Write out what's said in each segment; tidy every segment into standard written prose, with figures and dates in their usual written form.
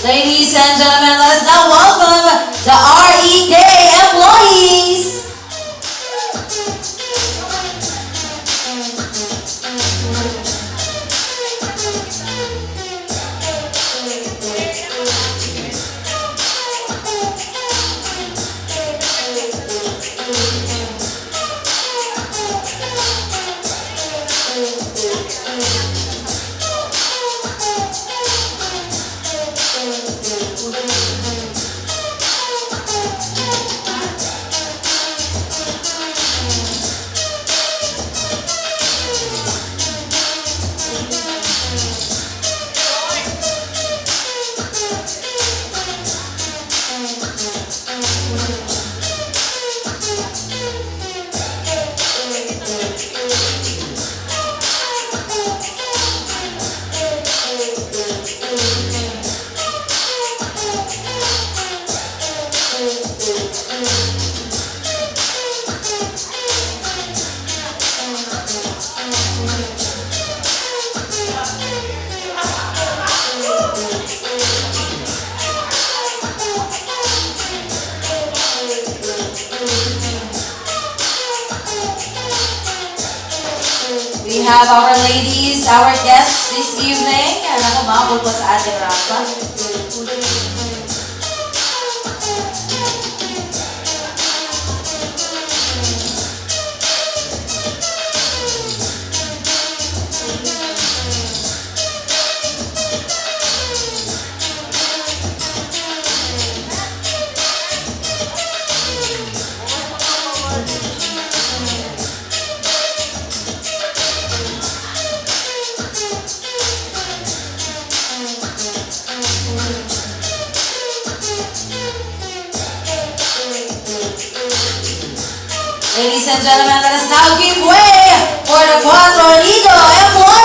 Ladies and gentlemen, let us now welcome the REK employees. We have our ladies, our guests this evening. Ako, makapul po sa ating rampa. Ladies and gentlemen, let us now give way for the Cuatro Lido employees.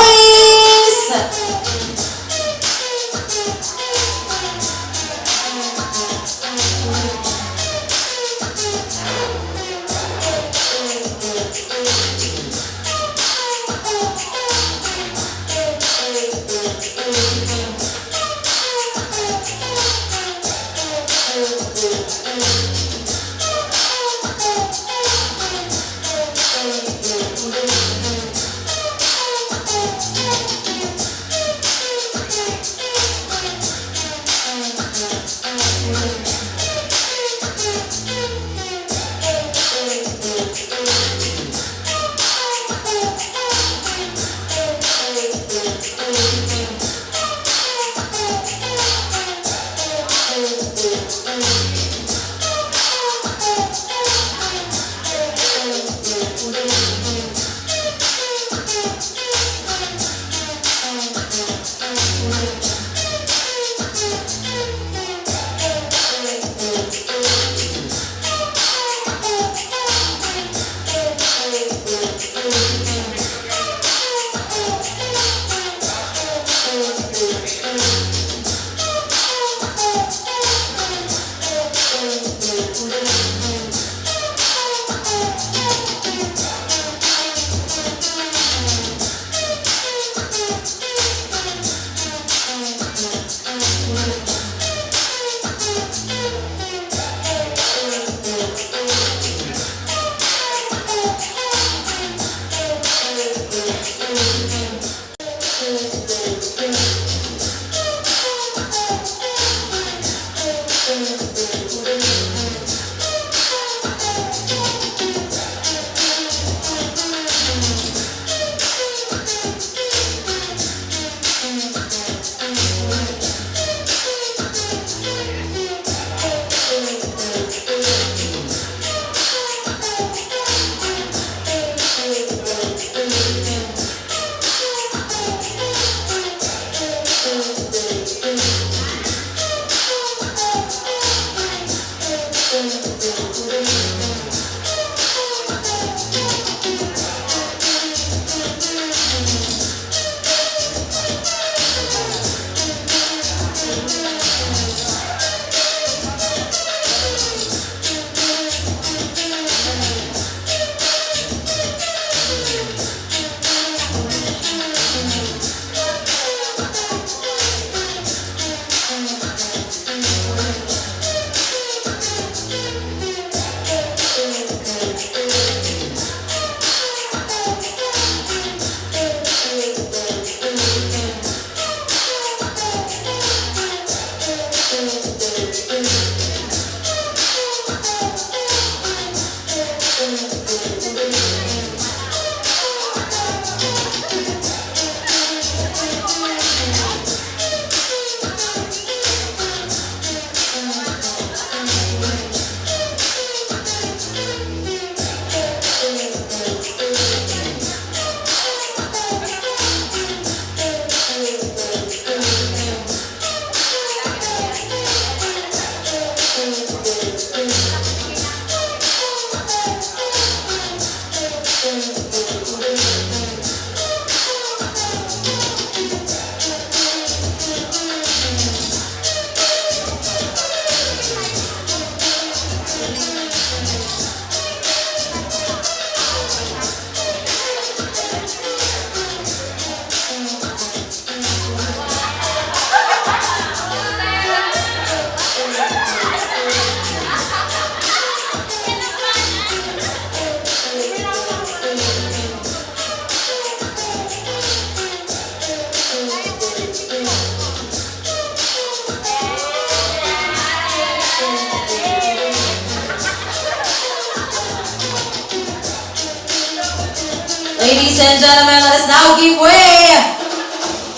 Ladies and gentlemen, let us now give way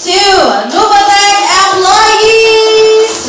to Novatech employees.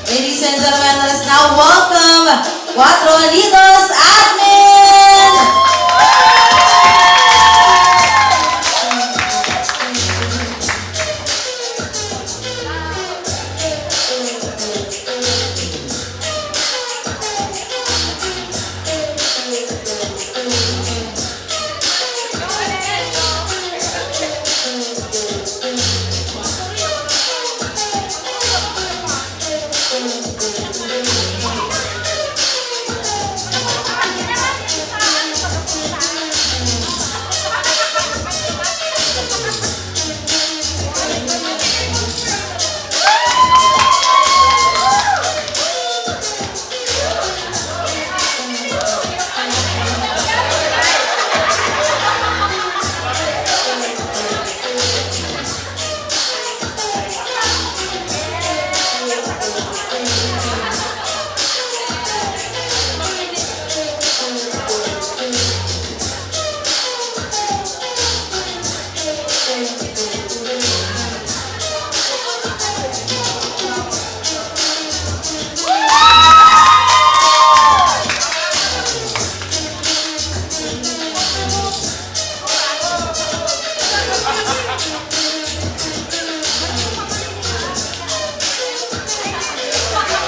Ladies and gentlemen, let us now welcome Cuatro Unidos Admin.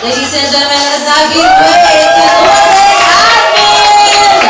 Ladies and gentlemen, let us now give way to Novatech Admin.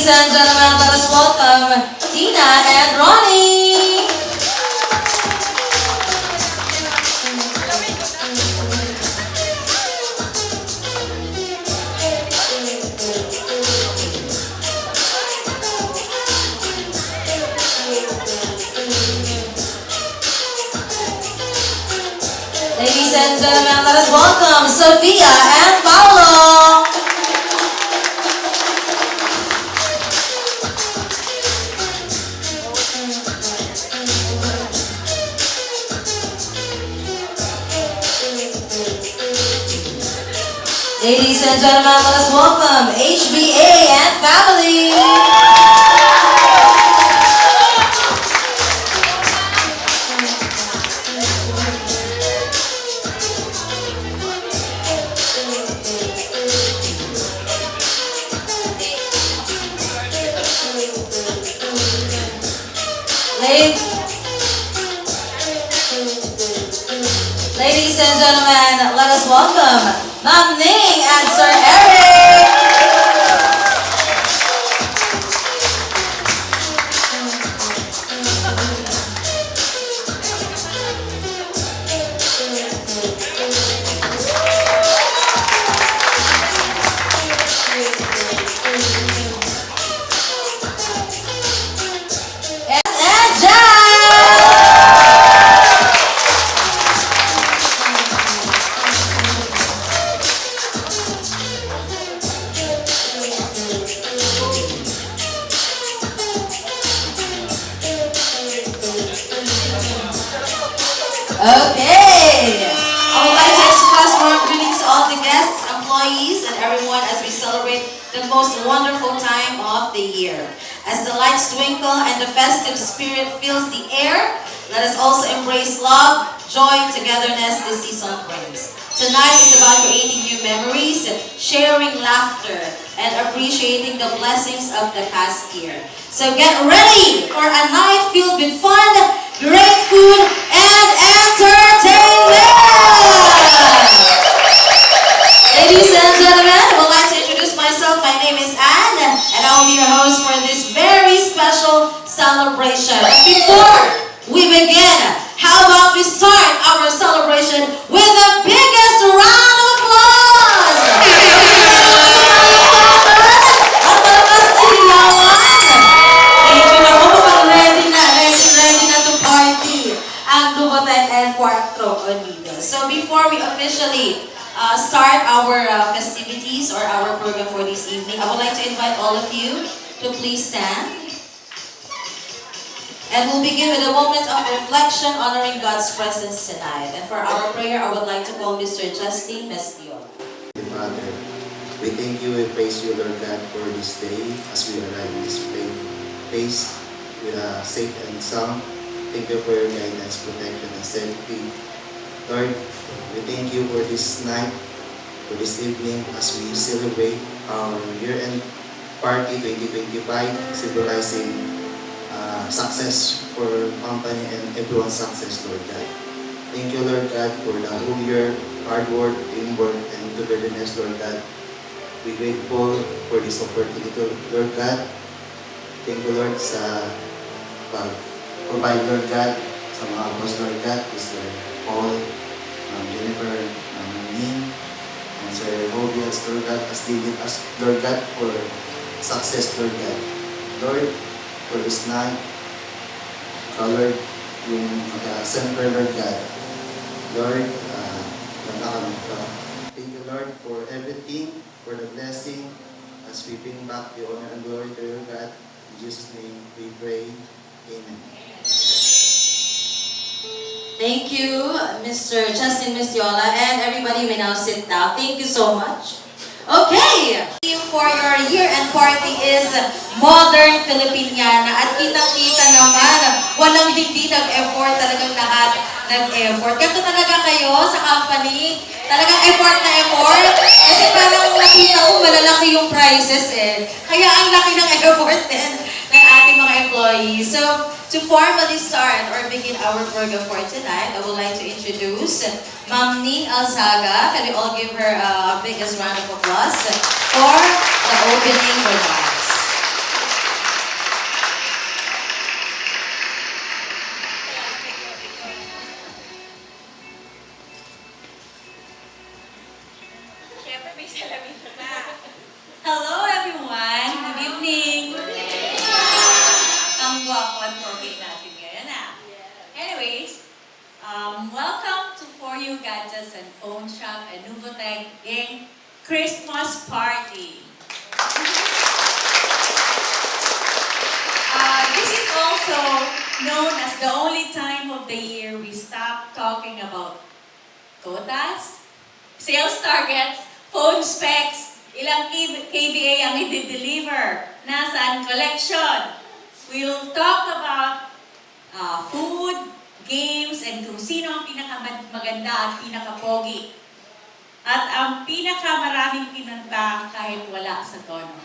Ladies and gentlemen, let us welcome Tina and Ronnie. Ladies and gentlemen, let us welcome Sophia and Paolo. Ladies and gentlemen, let us welcome HBA and family. Ladies and gentlemen, let us welcome Ma'am Ning and Sir Eric. And Jack. Okay. I would like to express warm greetings to all the guests, employees, and everyone as we celebrate the most wonderful time of the year. As the lights twinkle and the festive spirit fills the air, let us also embrace love, joy, togetherness this season brings. Tonight is about creating new memories, sharing laughter, and appreciating the blessings of the past year. So get ready for a night filled with fun, great food, and entertainment! Ladies and gentlemen, I would like to introduce myself. My name is Anne, and I will be your host for this very special celebration. But before we begin, how about we start our celebration with the biggest round of applause? At malakas ilawan. Thank you na po, ready na to party ang Duvotek and Cuatro Unidos. So before we officially start our festivities or our program for this evening, I would like to invite all of you to please stand. And we'll begin with a moment of reflection honoring God's presence tonight. And for our prayer, I would like to call Mr. Justin Mestion. Father, we thank you and praise you, Lord God, for this day as we arrive in this place with a safe and sound. Thank you for your guidance, protection, and safety. Lord, we thank you for this night, for this evening as we celebrate our year-end party 2025, symbolizing success for company and everyone's success, Lord God. Thank you, Lord God, for the whole year, hard work, teamwork, and togetherness, Lord God. We're grateful for this opportunity, Lord God. Thank you, Lord, sa pag-provide, Lord God, sa mga boss, Lord God, Mr. Paul, Jennifer, Ning, and Sir Mobius, Lord God, as they lead us, Lord God, for success, Lord God. Lord, for this night, Lord, yung center, Lord God. Lord, thank you, Lord, for everything, for the blessing, as we bring back the honor and glory to your God. In Jesus' name we pray. Amen. Thank you, Mr. Justin Messiola, and everybody may now sit down. Thank you so much. Okay! Theme for your year-end party is Modern Filipiniana. At kitang-kita naman, walang hindi nag-effort, talagang lahat nag-effort. Ganito talaga kayo sa company, talagang effort na effort. Kasi parang nakita ko malalaki yung prices eh. Kaya ang laki ng effort din ng ating mga employees. So, to formally start or begin our program for tonight, I would like to introduce Ma'am Ning Alzaga. Can we all give her a biggest round of applause for the opening remarks? Siyempre may salamin na. Hello everyone! Good evening! Ang gwapo at pogi natin ngayon Anyways, welcome to For You Gadgets and Phone Shop and Nuvotech Inc. Christmas Party. This is also known as the only time of the year we stop talking about quotas, sales targets, phone specs, ilang KVA ang i-deliver, nasaan collection. We'll talk about food, games, and kung sino ang pinakamaganda at pinakapogi. At ang pinakamaraming kinanta kahit wala sa tono.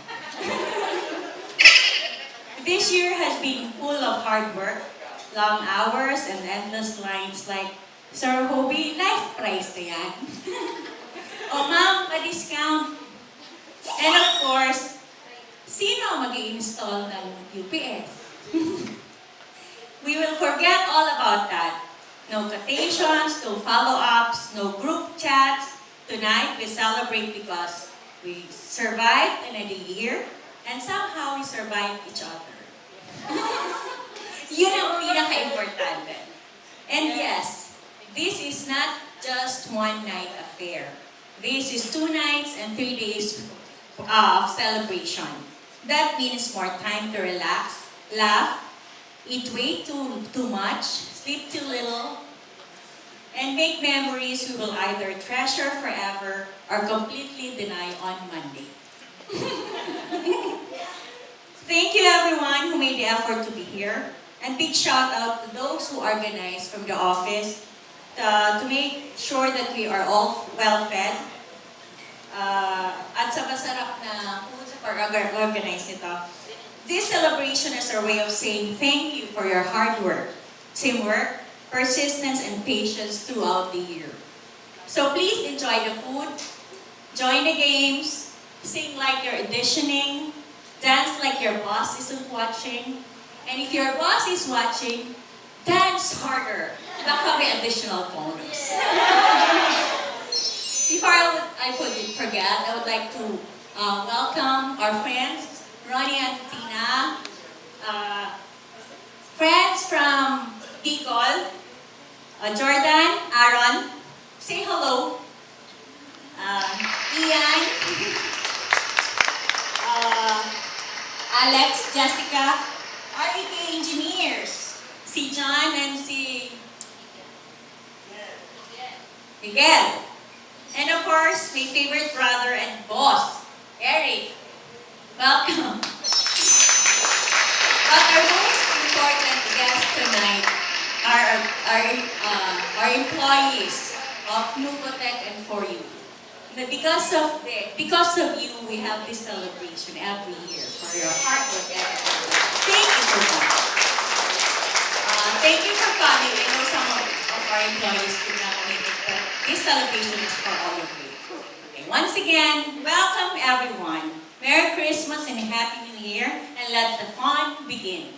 This year has been full of hard work, long hours, and endless lines like, Sir Hobie, life price na yan. O ma'am, pa-discount. And of course, sino mag-i-install ng UPS? We will forget all about that. No quotations, no follow-ups, no group chats. Tonight, we celebrate because we survived another year and somehow we survived each other. Yun ang pinaka-importante. And yes, this is not just one night affair. This is 2 nights and 3 days of celebration. That means more time to relax, laugh, eat way too much, sleep too little, and make memories we will either treasure forever or completely deny on Monday. Thank you everyone who made the effort to be here. And big shout out to those who organized from the office to make sure that we are all well fed. At sa masarap na food sa pag-organize nito. This celebration is our way of saying thank you for your hard work, teamwork, persistence, and patience throughout the year. So please enjoy the food, join the games, sing like you're auditioning, dance like your boss isn't watching, and if your boss is watching, dance harder. Baka may additional bonus. Before I forget, I would like to welcome our friends, Ronnie and Tina, friends from Bicol, Jordan, Aaron, say hello, Ian, Alex, Jessica, REK engineers, si John and si Miguel. And of course, my favorite brother and boss, Eric. Welcome. But our most important guest tonight are our employees of Nuvotech and For You. Because of you, we have this celebration every year for your hard work and effort. Thank you so much. Thank you for coming. I know some of our employees could not make it, but this celebration is for all of you. Okay, once again, welcome everyone. Merry Christmas and Happy New Year, and let the fun begin.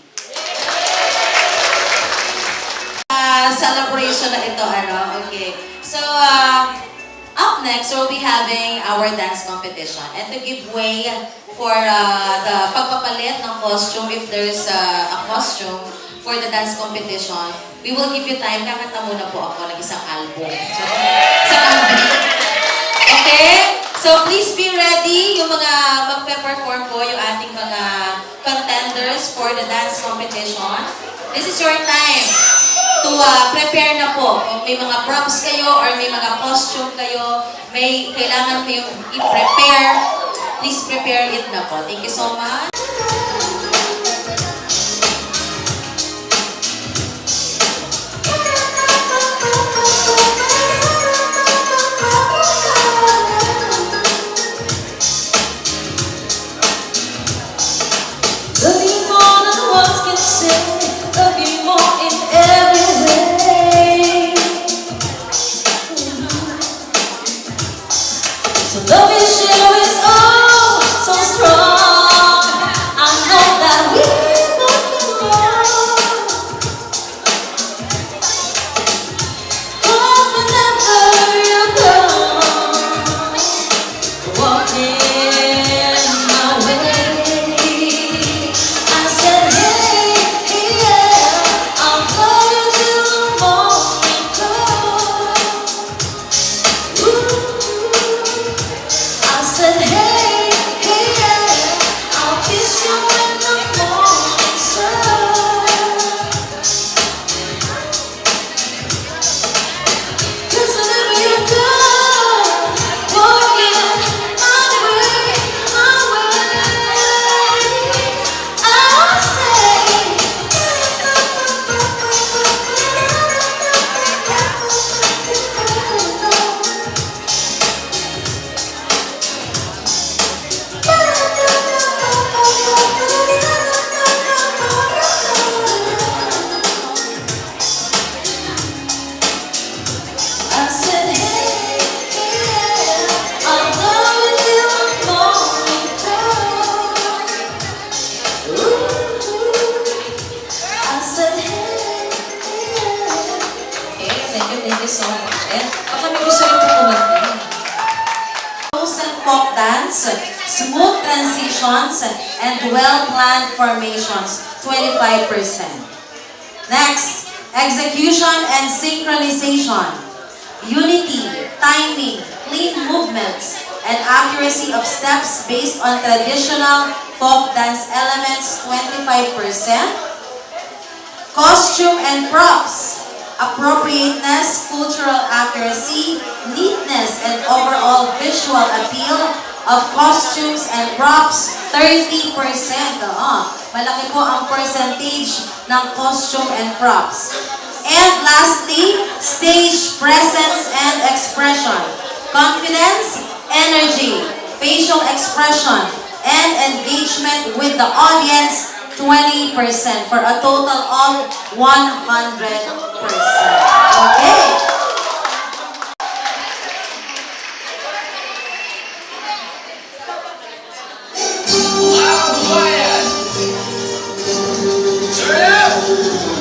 Celebration na ito, okay. So, up next, we'll be having our dance competition. And to give way for the pagpapalit ng costume, if there's a costume for the dance competition, we will give you time. Kakanta muna po ako ng isang album. So, okay? So, please be ready. Yung mga magpe-perform po, yung ating mga contenders for the dance competition. This is your time to prepare na po. Kung may mga props kayo or may mga costume kayo, may kailangan kayong i-prepare, please prepare it na po. Thank you so much. Love you more than words can say. Love you more in every way. So love is share is oh so strong. natin. Baka may gusto rin po kumatin. And folk dance, smooth transitions, and well-planned formations, 25%. Next, execution and synchronization, unity, timing, clean movements, and accuracy of steps based on traditional folk dance elements, 25%. Costume and props, appropriateness, cultural accuracy, neatness, and overall visual appeal of costumes and props, 30%. Malaki po ang percentage ng costume and props. And lastly, stage presence and expression, confidence, energy, facial expression, and engagement with the audience, 20% for a total of 100%. Okay. Loud quiet. Turn up.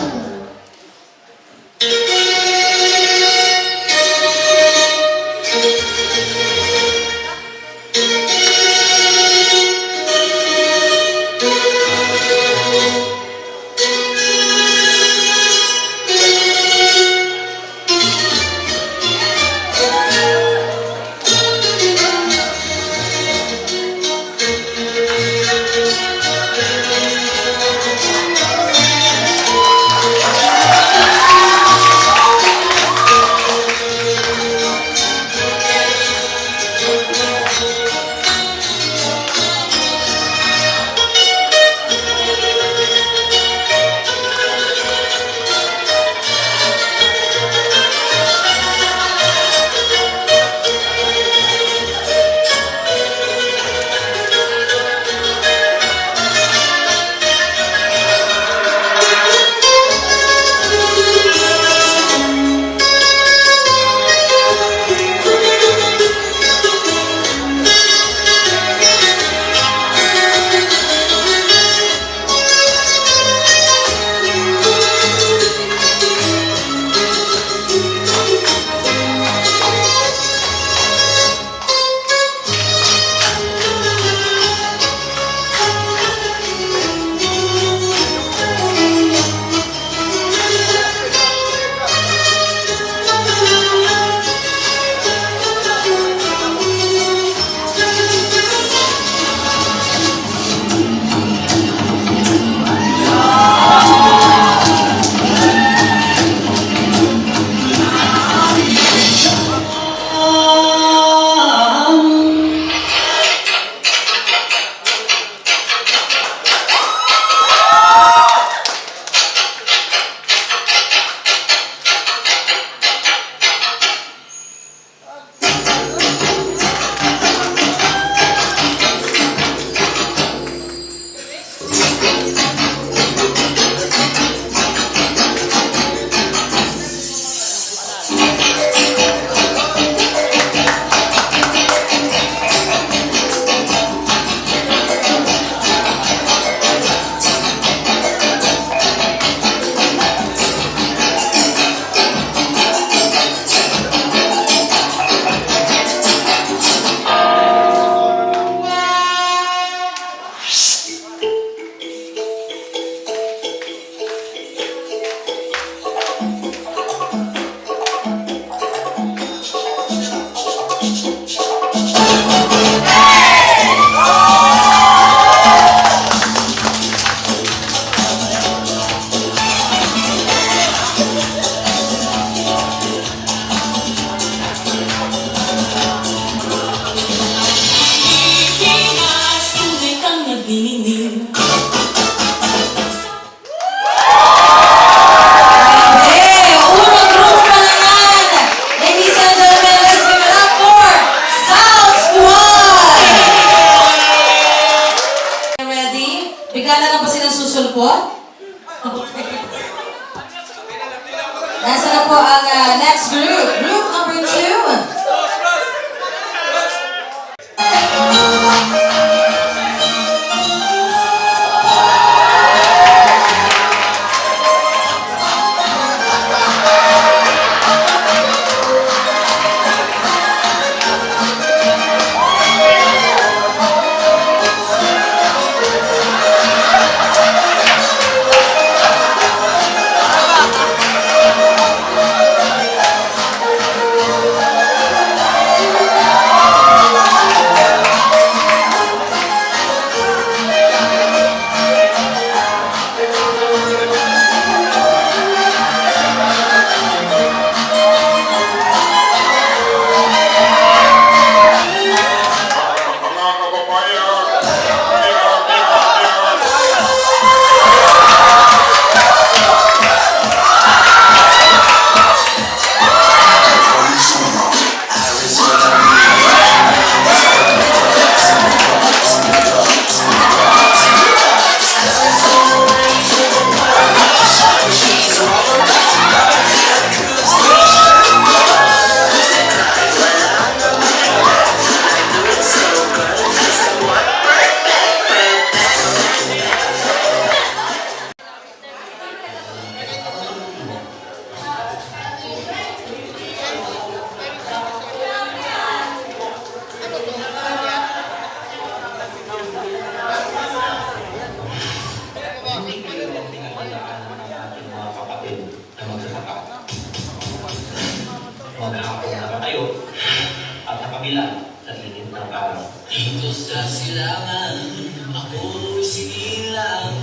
ilan sa lilim ng araw. Dito sa silangan, ako'y sinilang,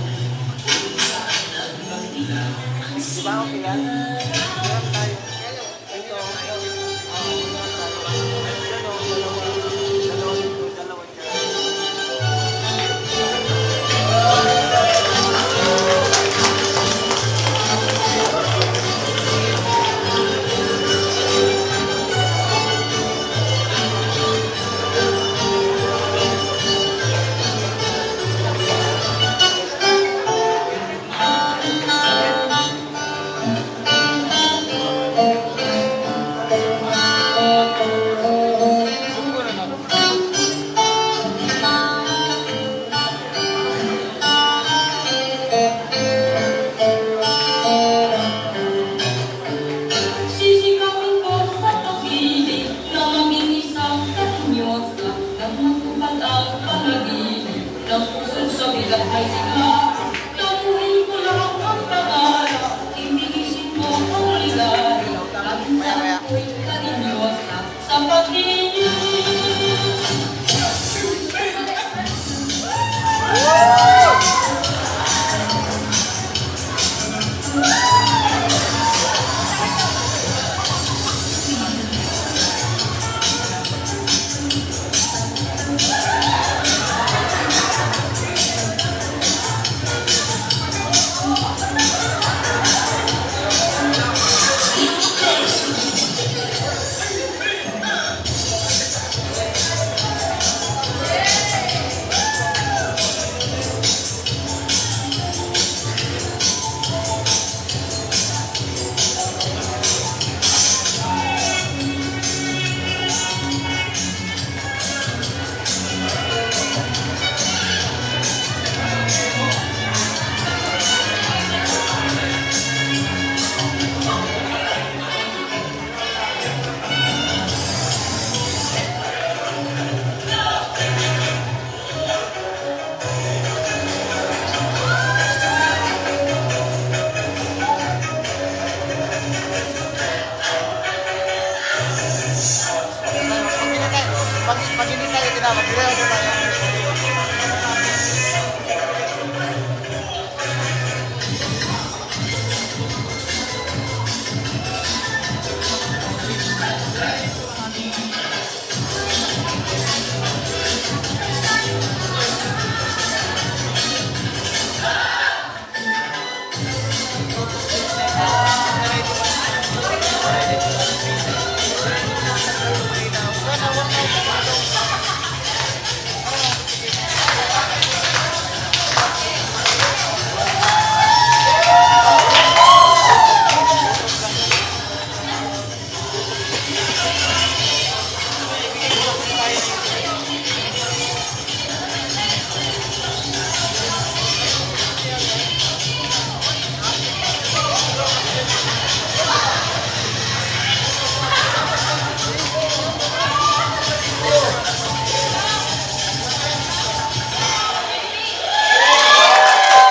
kung saan nagmaglang ang silangan. Sisigawin ko sa pag-ibig na maging isang katinyosa nang matupad ang panaginip ng puso sa bigat ay sigla. Tapuhin ko lang ang pangarap, imigisin mo ang ligaya at minsan ko'y katinyosa sa pag-ibig.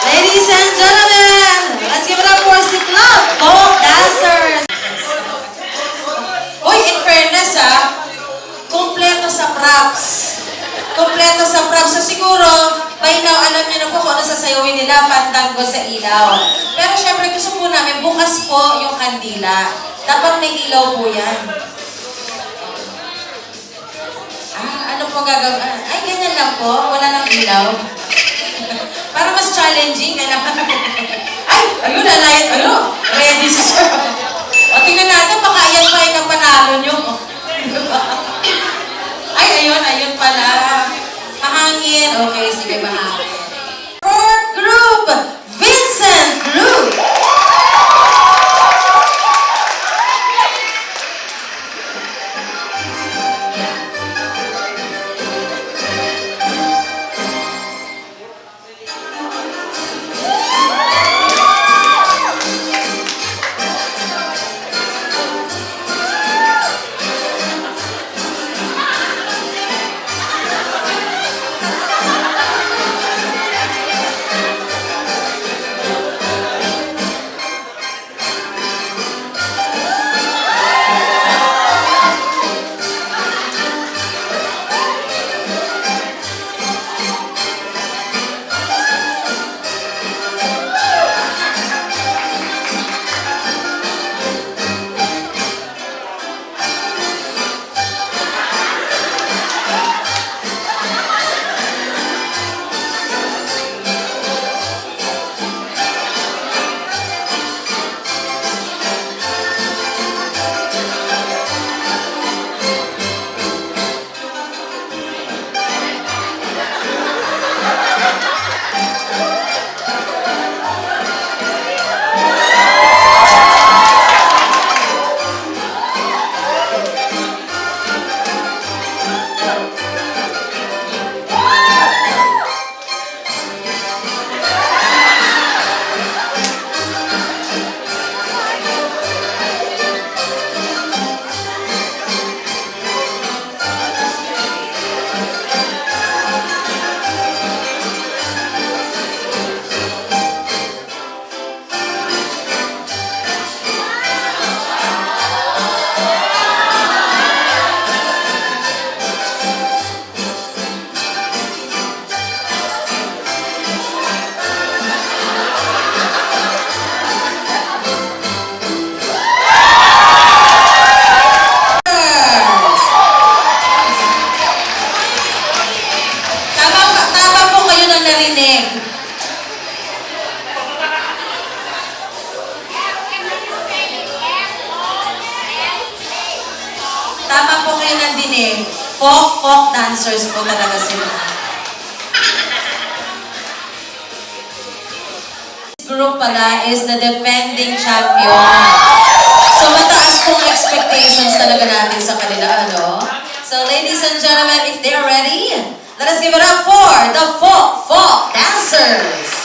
Ladies and gentlemen, let's give it up for si Club Folk Dancers. Uy, in fairness kompleto sa props. Kompleto sa props. So siguro, by now, alam niyo na po kung ano sasayawin nila, pantango sa ilaw. Pero syempre, gusto po namin, bukas po yung kandila. Dapat may ilaw po yan. Ano po gagawin? Ay, ganyan lang po. Wala nang ilaw. Para mas challenging, kailangan. Ay, ayun, ready si sir. O, tingnan natin, baka yan pa yung panalo nyo. Ay, ayun pala. Mahangin. Okay, sige, mahangin. Fourth group, Vincent Group. po kayo nandinig. Folk dancers po talaga sila. This group pala is the defending champion. So mataas pong expectations talaga natin sa kanila, ano? So ladies and gentlemen, if they are ready, let us give it up for the folk dancers.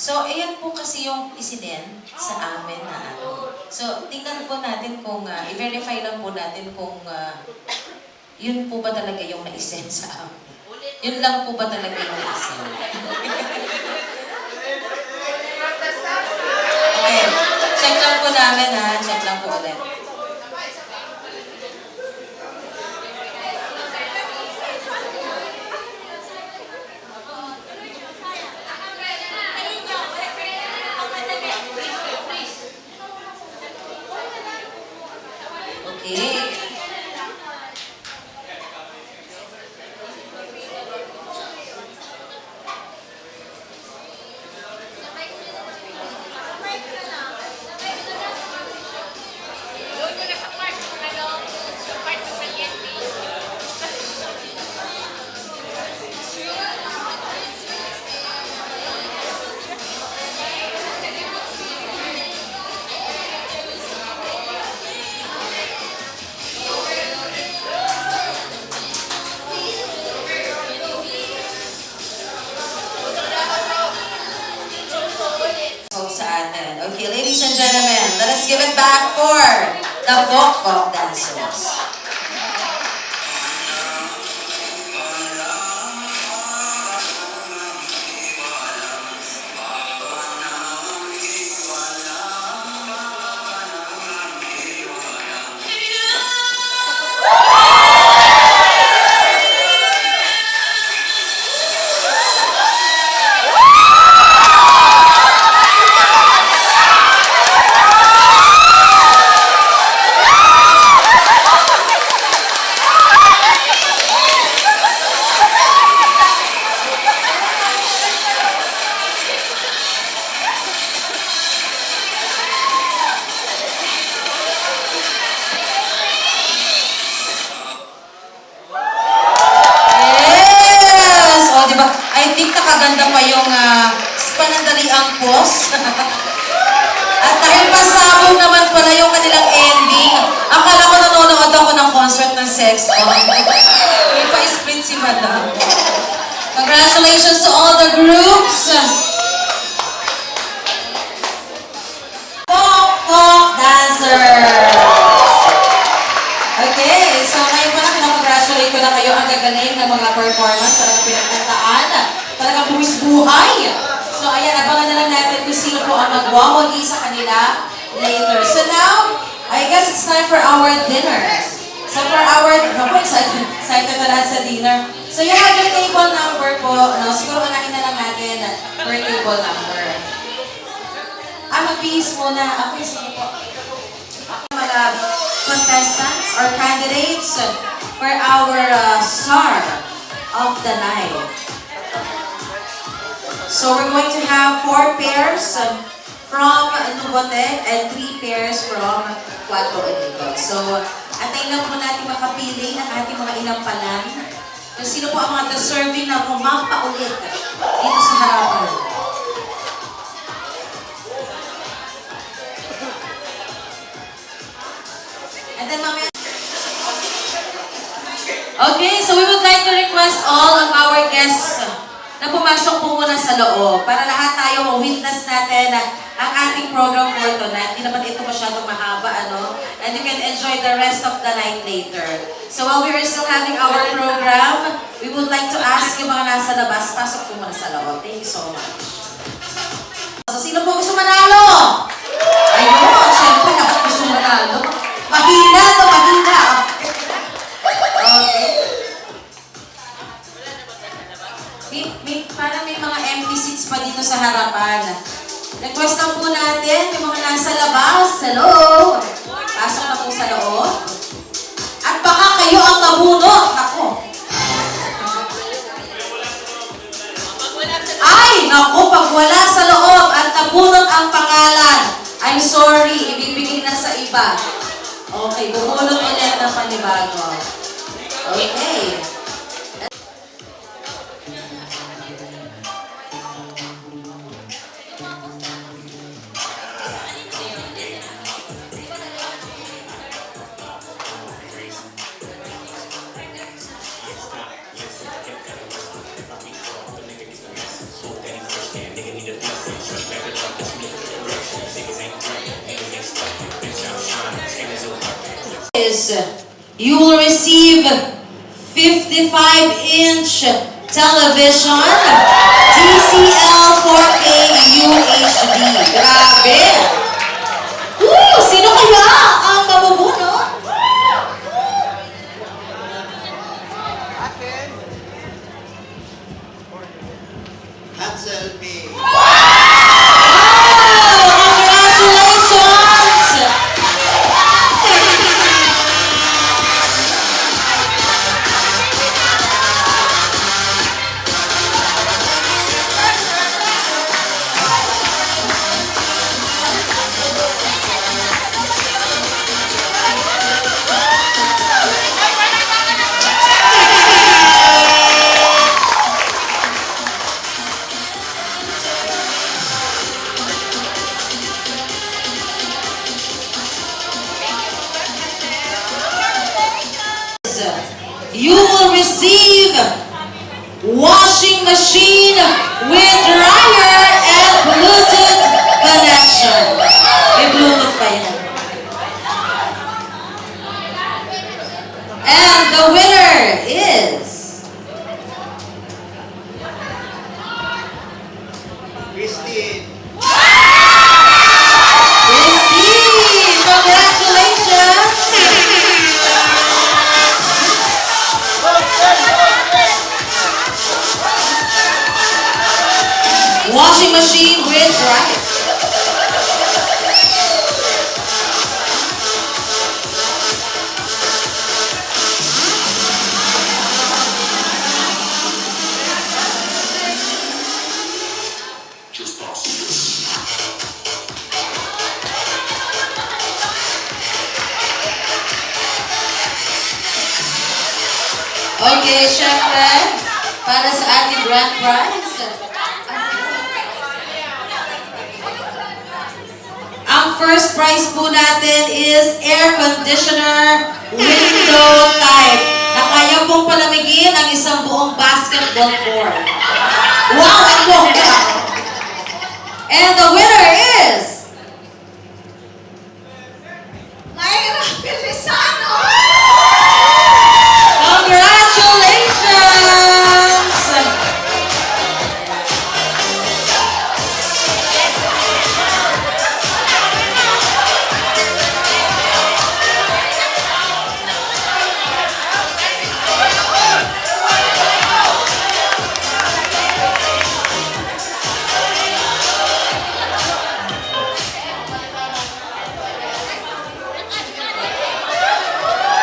So, ayan po kasi yung isinend sa amin na ano. So, tingnan po natin kung, i-verify lang po natin kung yun po ba talaga yung na-send sa amin. Yun lang po ba talaga yung na-send. Okay, check lang po namin ha. Check lang po ulit. Okay. So sa atin. Okay, ladies and gentlemen, let us give it back for the folk dancers. Yes! O, di ba? I think nakaganda pa yung panandaliang pose. At dahil pasabog naman pala yung kanilang ending, akala ko nanonood ako ng concert ng sex. May pa-split si Madam. Congratulations to all the groups! Folk dancers! Okay, so ngayon pala kinakongratulate ko na kayo ang gagaling ng mga performance. Talagang pinagtataan. Talagang buwis buhay. So ayan, abangan na lang natin kung sino po ang magwawagi sa kanila later. So now, I guess it's time for our dinner. So for our, excited na lahat sa dinner. So you have your table number po. No, siguro unahin na lang natin per table number. Mag-bihis muna. Okay, sige po. Mga contestants or candidates for our star of the night. So we're going to have 4 pairs from Nubote and 3 pairs from Cuatro Unidos. So, antayin lang po natin makapili ang ating mga inampalan. Kung sino po ang mga deserving na humampa ulit dito sa harapan. And then mamaya. Okay, so we would like to request all of our guests na pumasok po muna sa loob para lahat tayo ma-witness natin ang ating program for tonight. Hindi naman ito masyadong mahaba, ano? And you can enjoy the rest of the night later. So while we are still having our program, we would like to ask yung mga nasa labas, pasok po muna sa loob. Thank you so much. So sino po gusto manalo? Ayun, syempre dapat gusto manalo. Mahina to, mahina. Okay. Parang may mga empty seats pa dito sa harapan. Request lang po natin yung mga nasa labas. Hello! Pasok na po sa loob. At baka kayo ang mabunot. Ako. Ay! Naku, pag wala sa loob at nabunot ang pangalan, I'm sorry, ibibigay na sa iba. Okay, bubunot ulit na panibago. Okay. you will receive 55-inch television, TCL 4K UHD. Grabe! Sino kaya ang mabubuno? Hansel B. Congratulations! You will receive washing machine with dryer and Bluetooth connection. May Bluetooth pa yan. And the winner is Christine. Christine. Congratulations. Washing machine with dryer. Okay, syempre, para sa ating grand prize. Ang first prize po natin is air conditioner window type na kaya pong palamigin ang isang buong basketball court. Wow, ang bongga! And the winner is Myra Pilisano! congratulations!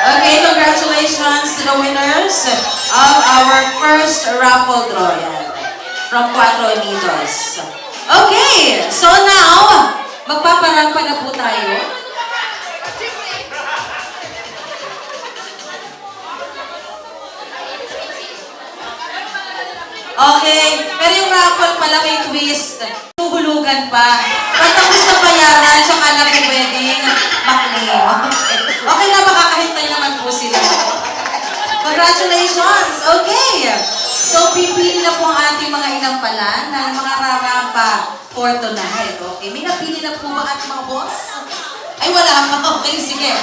Okay, congratulations to the winners of our first raffle draw yan, from Cuatro Unidos. Okay, so now, magpaparampa na po tayo. Okay, pero yung raffle pala may twist. Huhulugan pa. Pagtapos na bayaran, tsaka na po pwedeng maklaim. Okay na, makakahintay naman po sila. Congratulations! Okay! So, pipili na po ang ating mga inampalan ng mga rarampa for tonight. Okay, may napili na po ba ating mga boss? Ay, wala pa. Okay, sige.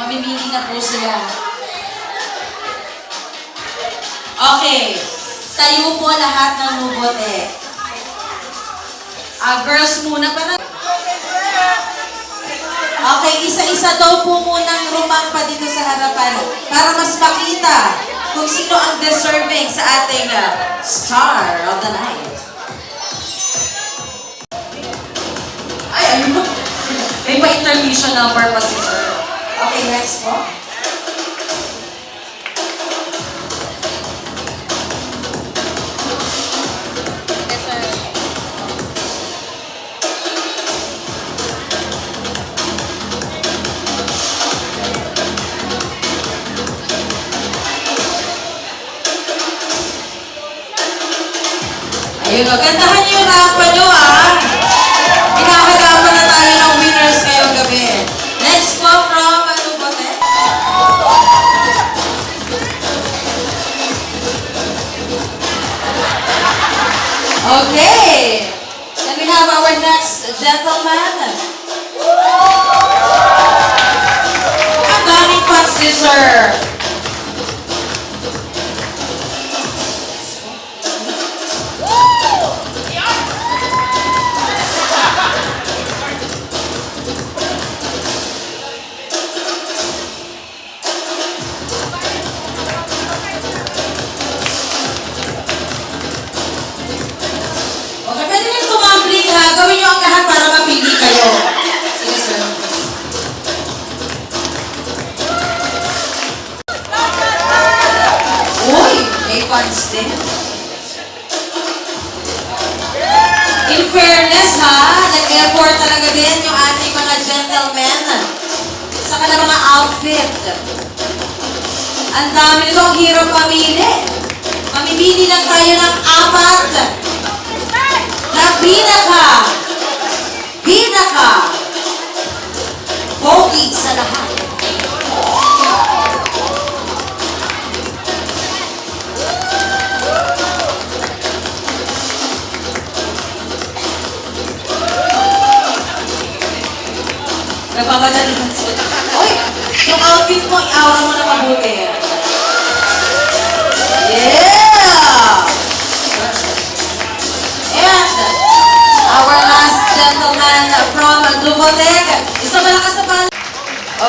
Mamimili na po sila. Okay. Tayo po lahat ng nubote. Girls muna pa na. Okay, isa-isa daw po munang rumampa dito sa harapan para mas makita kung sino ang deserving sa ating star of the night. Ay, ayun. May pa-intermission number pa si sir. Okay, next po. Ayun, gandahan niyo yung rampa niyo, ah. Pinakagapan na tayo ng winners ngayong gabi. Next po from, ano ba, te? Okay. Can we have our next gentleman? Ang daming fans you, sir. Okay, pwede nyo tumambling ha. Gawin nyo ang lahat para mapili kayo. Sige, sir. Uy, may fans din. In fairness ha, nag-effort talaga din yung ating mga gentlemen sa kanilang mga outfit. Ang dami nito, ang hirap mamili. Mamimili lang tayo ng 4 na pinaka pogi sa lahat. Nagpapadali ka sila. Uy, yung outfit mo, i-aura mo na mabuti. Yeah! And our last gentleman from Duvotec. Isang malakas na pala.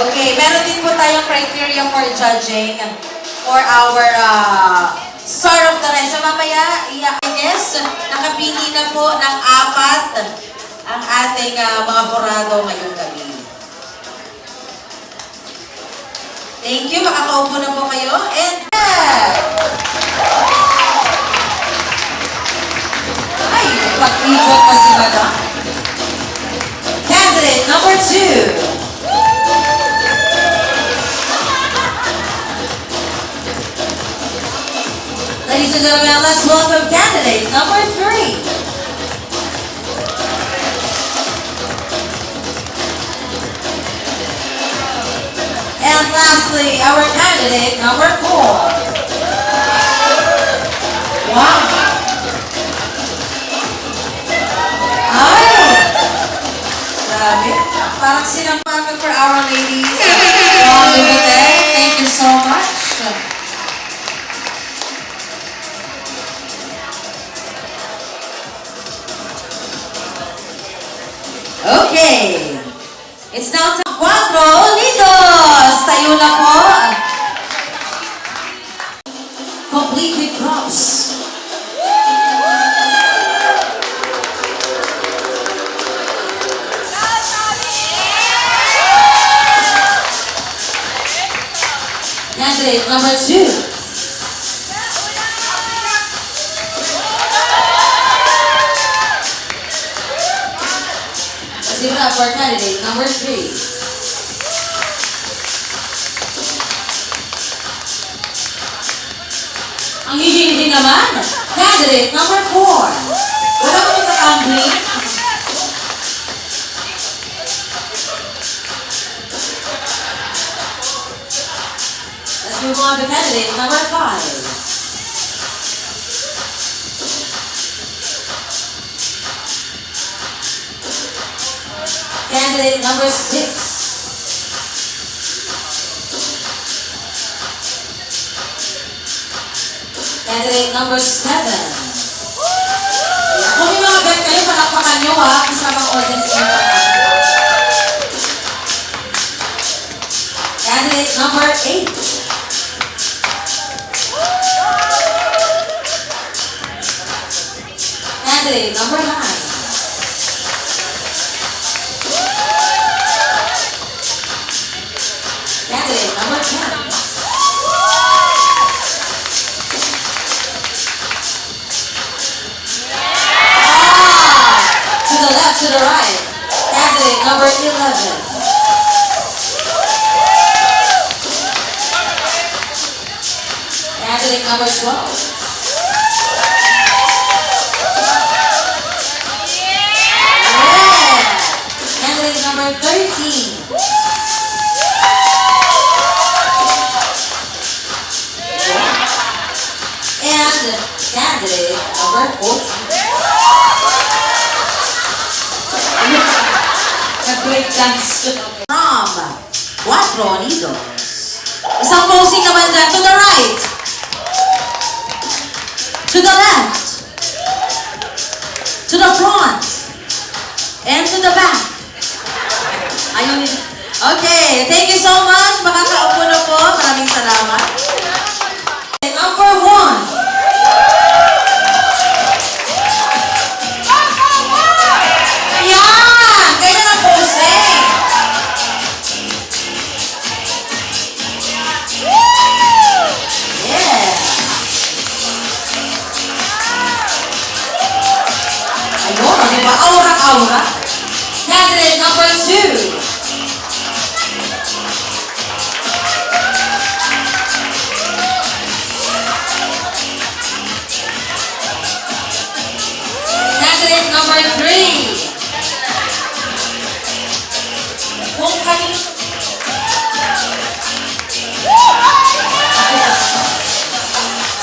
Okay, meron din po tayong criteria for judging for our Star of the Night. So mamaya, I guess, nakapili na po ng 4 ang ating mga kurado ngayong gabi. Thank you. Makakaupo na po kayo. And ay, pag-ibot pa si Madam. Candidate number 2. Ladies and gentlemen, let's welcome candidate number 3. And lastly, our candidate number 4. Wow! Ay! Grabe. Parang sinampakan for our ladies. Wow, Duvotec. Thank you so much. Okay. It's now time. 4 Unidos! Tayo na po. Complete with props. Candidate number 2. Let's give it up for candidate number 3. Ang hindi naman, candidate number 4. Wala ko yung kakambling. Let's move on to candidate number 5. Candidate number 6. Candidate number 7. Kung may mga bet kayo, palakpakan nyo ha, kasama ang audience nyo. Candidate number 8. Candidate number 9. Candidate number 10. To the left, to the right. Candidate number 11. Candidate number 12. Yeah. Candidate number 13. And candidate number 14. Nag-break dance from 4 Unidos. Isang posing naman dyan. To the right. To the left. To the front. And to the back. Ayun. Okay, thank you so much. Makakaupo na po. Maraming salamat. Number 1. Ayan! Kaya na posing. Yeah. Ayun, di ba? Aura-aura. Candidate number 2. Candidate number 3. Kung kanino.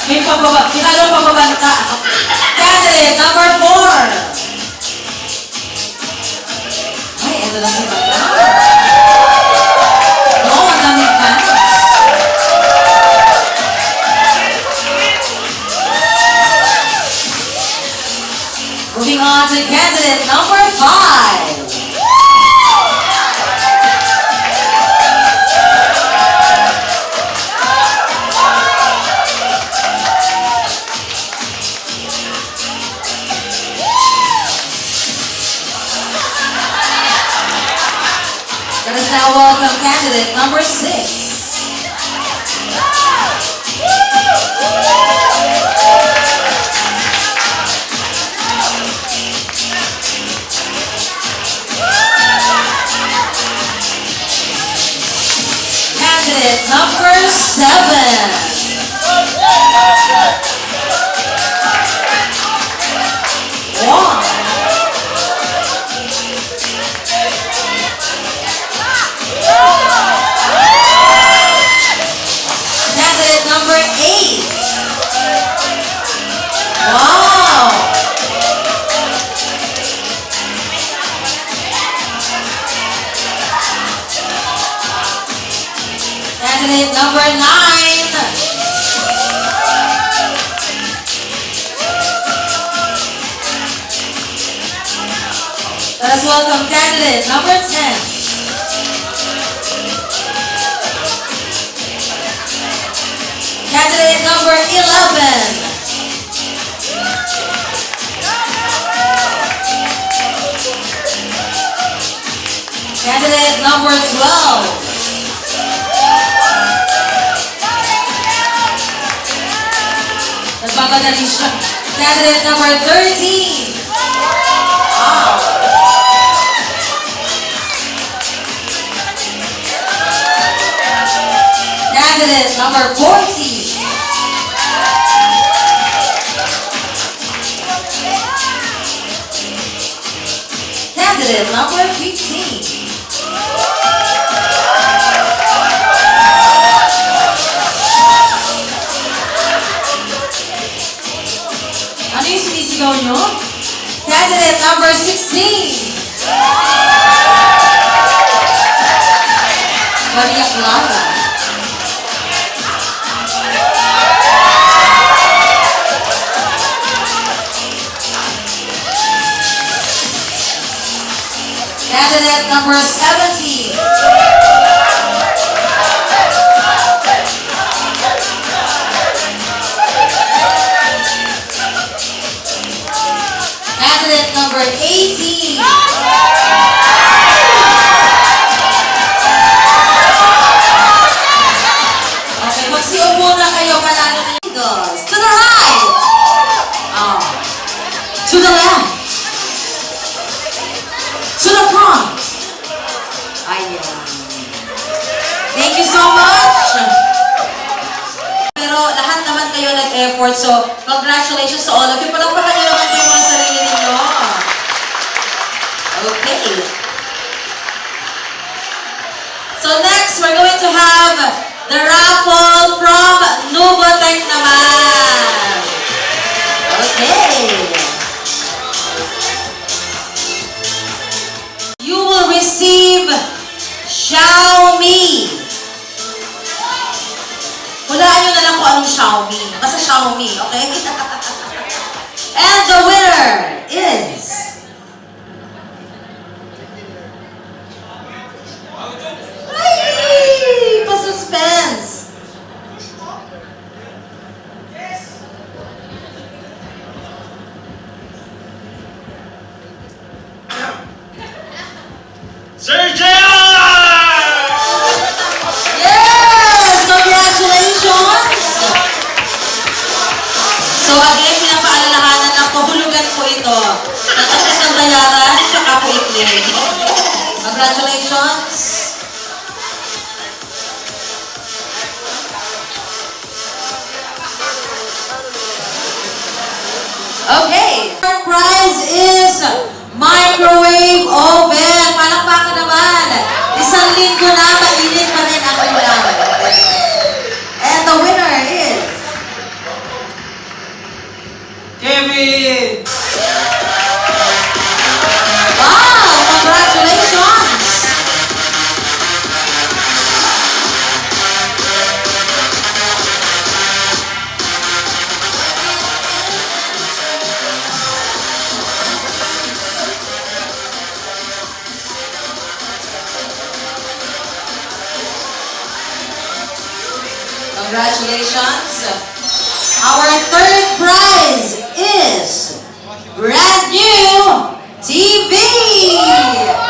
May pababa. May pababanta. Candidate number 4. Ay, ito na si Bata. No, ang daming fans. Moving on to candidate number 5. Let us now welcome candidate number 6. Candidate number 7. Wow. Candidate number 8. Wow. Candidate number 9. Let us welcome candidate number 10. Candidate number 11. Candidate number 12. Nagmamadali siya. Candidate number 13. Wow. Candidate number 14. Candidate number 15. Ano yung sinisigaw nyo? Candidate number 16. Maria Clara. Candidate number 17. Candidate number 18. Okay, magsiupo na kayo panalo na Eagles. To the right. Oh. To the left. To the front. Ayan. Thank you so much. Pero lahat naman kayo nag-effort, so congratulations to all of you. Palakpakan niyo naman po yung mga sarili ninyo. Okay. So next, we're going to have the raffle from Novotech naman. Okay. You will receive Xiaomi Xiaomi, okay? And the winner is... Ay! Pa-suspense! Sir Jeff! Yes! Congratulations! So again, pinapaalalahanan na kahulugan po ito. Natapos ng bayaran, tsaka po i-claim. Congratulations! Okay! Our prize is microwave oven. Palakpakan naman. Isang linggo na, mainit pa rin ang ulam. And the winner is... Kevin! Wow! Congratulations! Congratulations! Our third prize is brand new TV!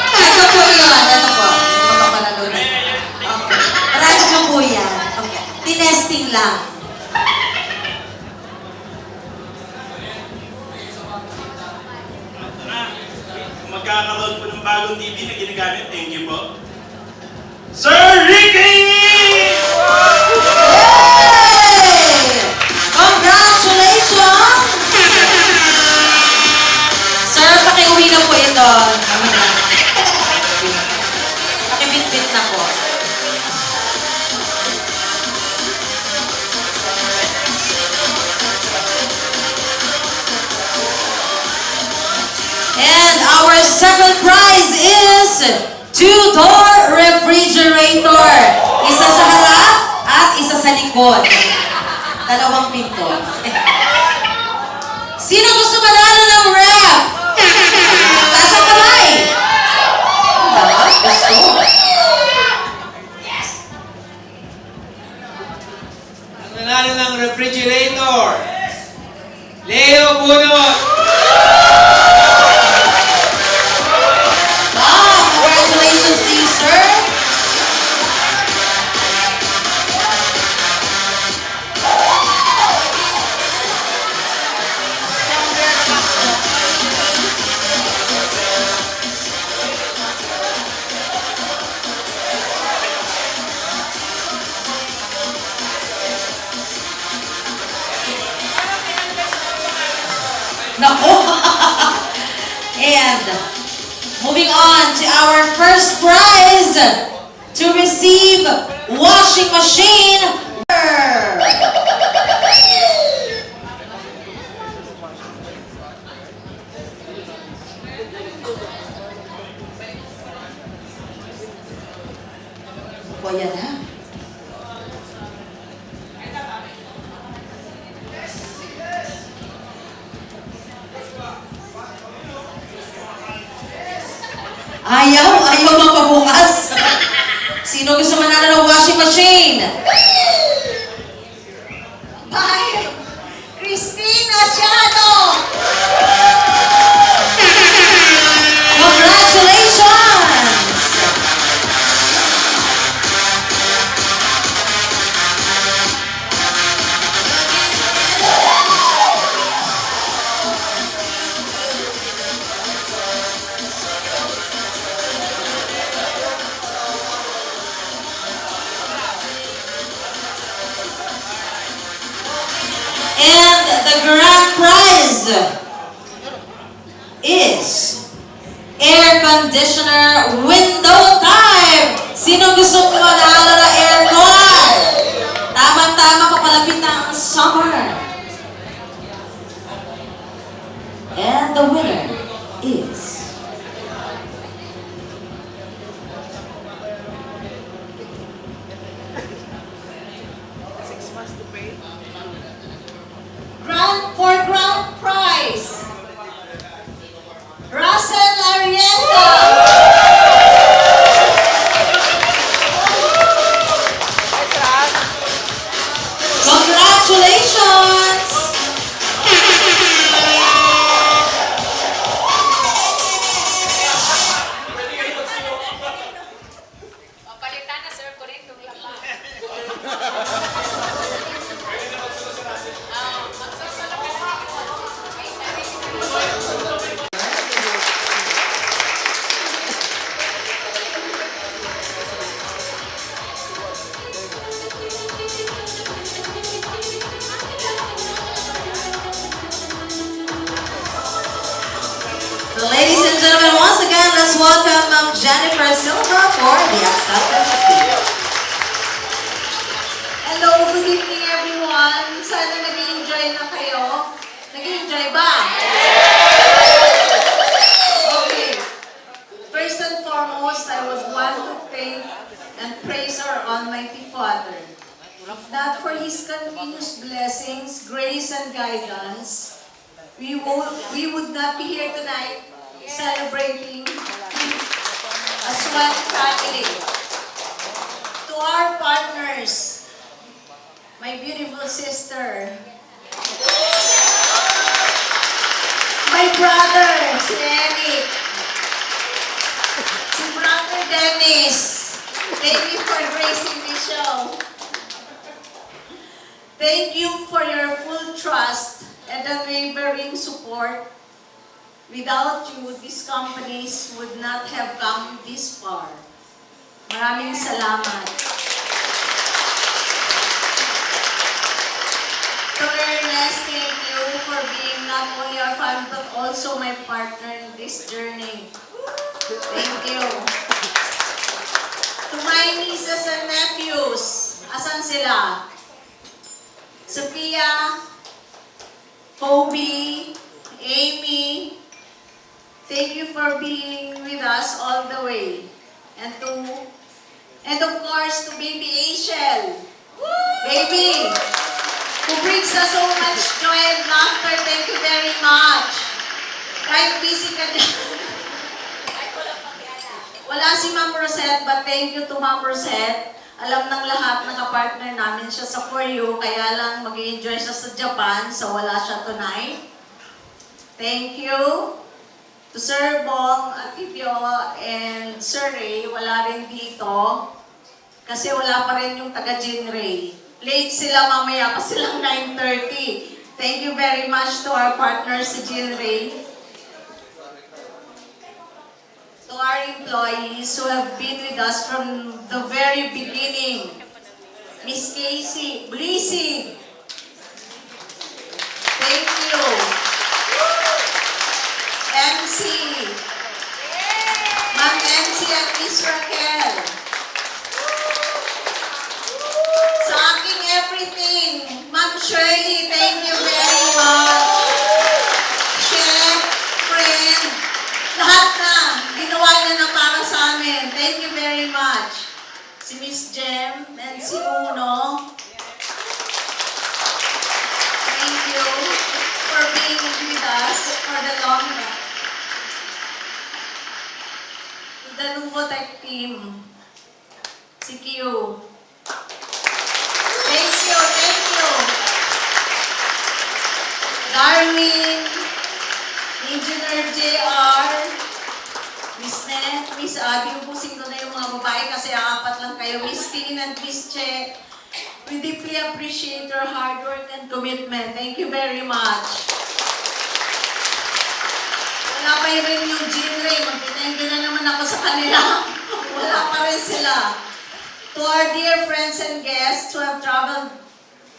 Ito po yun. Ito po. Makapanalo na. Okay. Brand new po yan. Okay. Tinesting lang. Magkakaroon po ng bagong TV na ginagamit. Thank you po. Sir Ricky! Yay! Congratulations! Sir, pakiuwi na po ito. Pakibit-bit na po. And our second prize is two-door refrigerator. Isa sa harap at isa sa likod. Dalawang pinto. Sino gusto manalo ng ref? Taas ang kamay. Dapat gusto. Ang nanalo ng refrigerator, Leo Bunot! Wow, congratulations to you, sir. Nako! And moving on to our first prize to receive washing machine. O, yan na. Ayaw magpabukas. Sino gusto manalo ng washing machine? Bye! Christina Siano! Congratulations! And the grand prize is air conditioner window time. Sino gusto manalo ng aircon? Tama-tama, papalapit na ang summer. And the winner is... for the acceptance speech. Hello, good evening everyone. Sana nag-enjoy na kayo. Nag-enjoy ba? Okay. First and foremost, I would want to thank and praise our Almighty Father. If not for His continuous blessings, grace, and guidance, we would not be here tonight celebrating as one family. To our partners, my beautiful sister, my brother, si Eric, si brother Dennis, thank you for gracing the show. Thank you for your full trust and unwavering support. Without you, these companies would not have come this far. Maraming salamat. To Ernest, thank you for being not only our fan but also my partner in this journey. Thank you. To my nieces and nephews, asan sila? Sophia, Kobe, Amy, thank you for being with us all the way. And of course, to baby Asiel. Baby, who brings us so much joy and laughter, thank you very much. Kahit busy ka dyan. Wala si Ma'am Rosette, but thank you to Ma'am Rosette. Alam ng lahat, nakapartner namin siya sa For You, kaya lang mag-i-enjoy siya sa Japan, so wala siya tonight. Thank you to Sir Bong, Atipio, and Sir Ray. Wala rin dito, kasi wala pa rin yung taga-Jinray. Late sila, mamaya pa silang 9:30. Thank you very much to our partners sa Jinray. To our employees who have been with us from the very beginning. Miss Casey, Blissy, thank you. MC, Ma'am MC at Miss Raquel. Sa aking everything, Ma'am Shirley, thank you very much. Chef, friend, lahat na, ginawa niya na para sa amin. Thank you very much. Si Miss Jem and si Uno. Thank you for being with us for the long run. To the Nuvotech team. Si Q. Thank you, thank you. Darwin, Engineer JR, Miss Net, Miss Abby, ubusin ko na yung mga babae kasi apat lang kayo. Miss Tin and Miss Che, we deeply appreciate your hard work and commitment. Thank you very much. Wala pa rin yung Jinray, mag-thank you na naman ako sa kanila. Wala pa rin sila. To our dear friends and guests who have traveled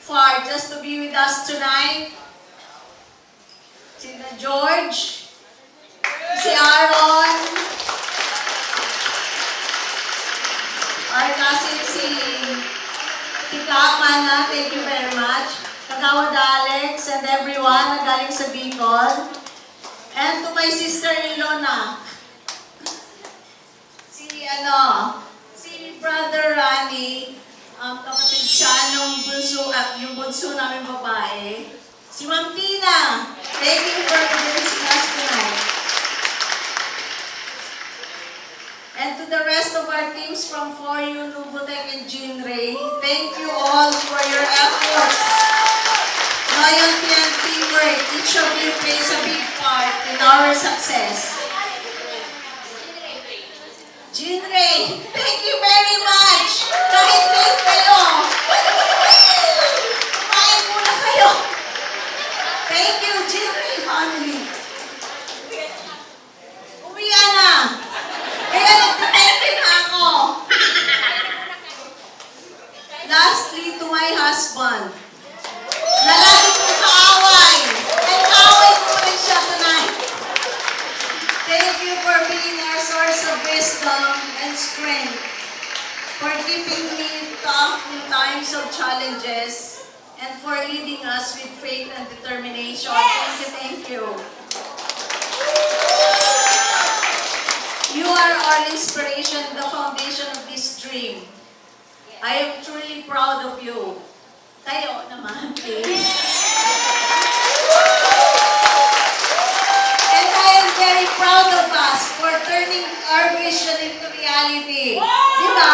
far just to be with us tonight, sina George, si Aaron, our cousin si Tikama, thank you very much. Kagawad Alex and everyone na galing sa Bicol. And to my sister-in-law na, si Brother Rani, kapatid siya nung bunso at yung bunso namin babae. Si Ma'am Tina, thank you for visiting us tonight. And to the rest of our teams from For You, Nuvotech, and Jinray, thank you all for your efforts, loyalty, and teamwork. Each of you plays a big part in our success. Jinray, thank you very much! Kahit late kayo, kumain muna kayo. Thank you, Jinray family. Uwiya na. Kaya nagtatente na ako. Lastly, to my husband, na lagi kong kaaway. And kaaway ko pa rin siya tonight. Thank you for being our source of wisdom and strength for keeping me tough in times of challenges and for leading us with faith and determination. Thank you. You are our inspiration, the foundation of this dream. I am truly proud of you. Kayo naman, please. And I am very proud of us for turning our vision into reality. Diba?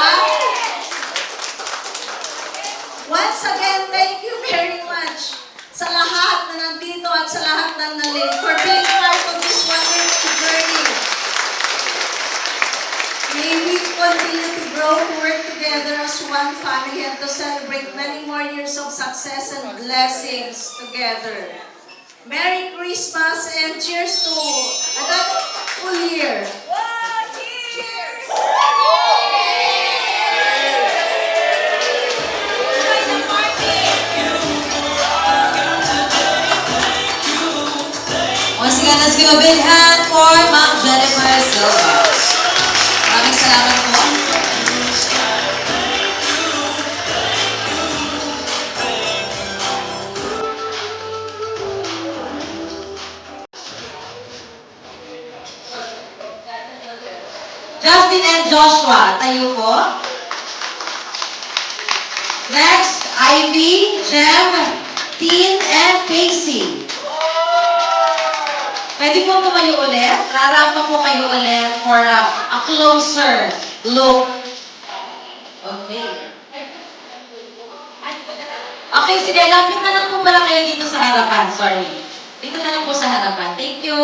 Once again, thank you very much sa lahat na nandito at sa lahat na nalit for being part of this wonderful journey. May we continue to grow, to work together as one family and to celebrate many more years of success and blessings together. Merry Christmas and cheers to another full year. Once again, let's give a big hand for Ma'am Jennifer Silva. Maraming salamat po. Justin and Joshua, tayo po. Next, Ivy, Jem, Teen, and Casey. Pwede po tumayo ulit. Rarapa po kayo ulit for a closer look. Okay. Okay, sige. Lapit na lang po pala kayo dito sa harapan. Sorry. Dito na lang po sa harapan. Thank you.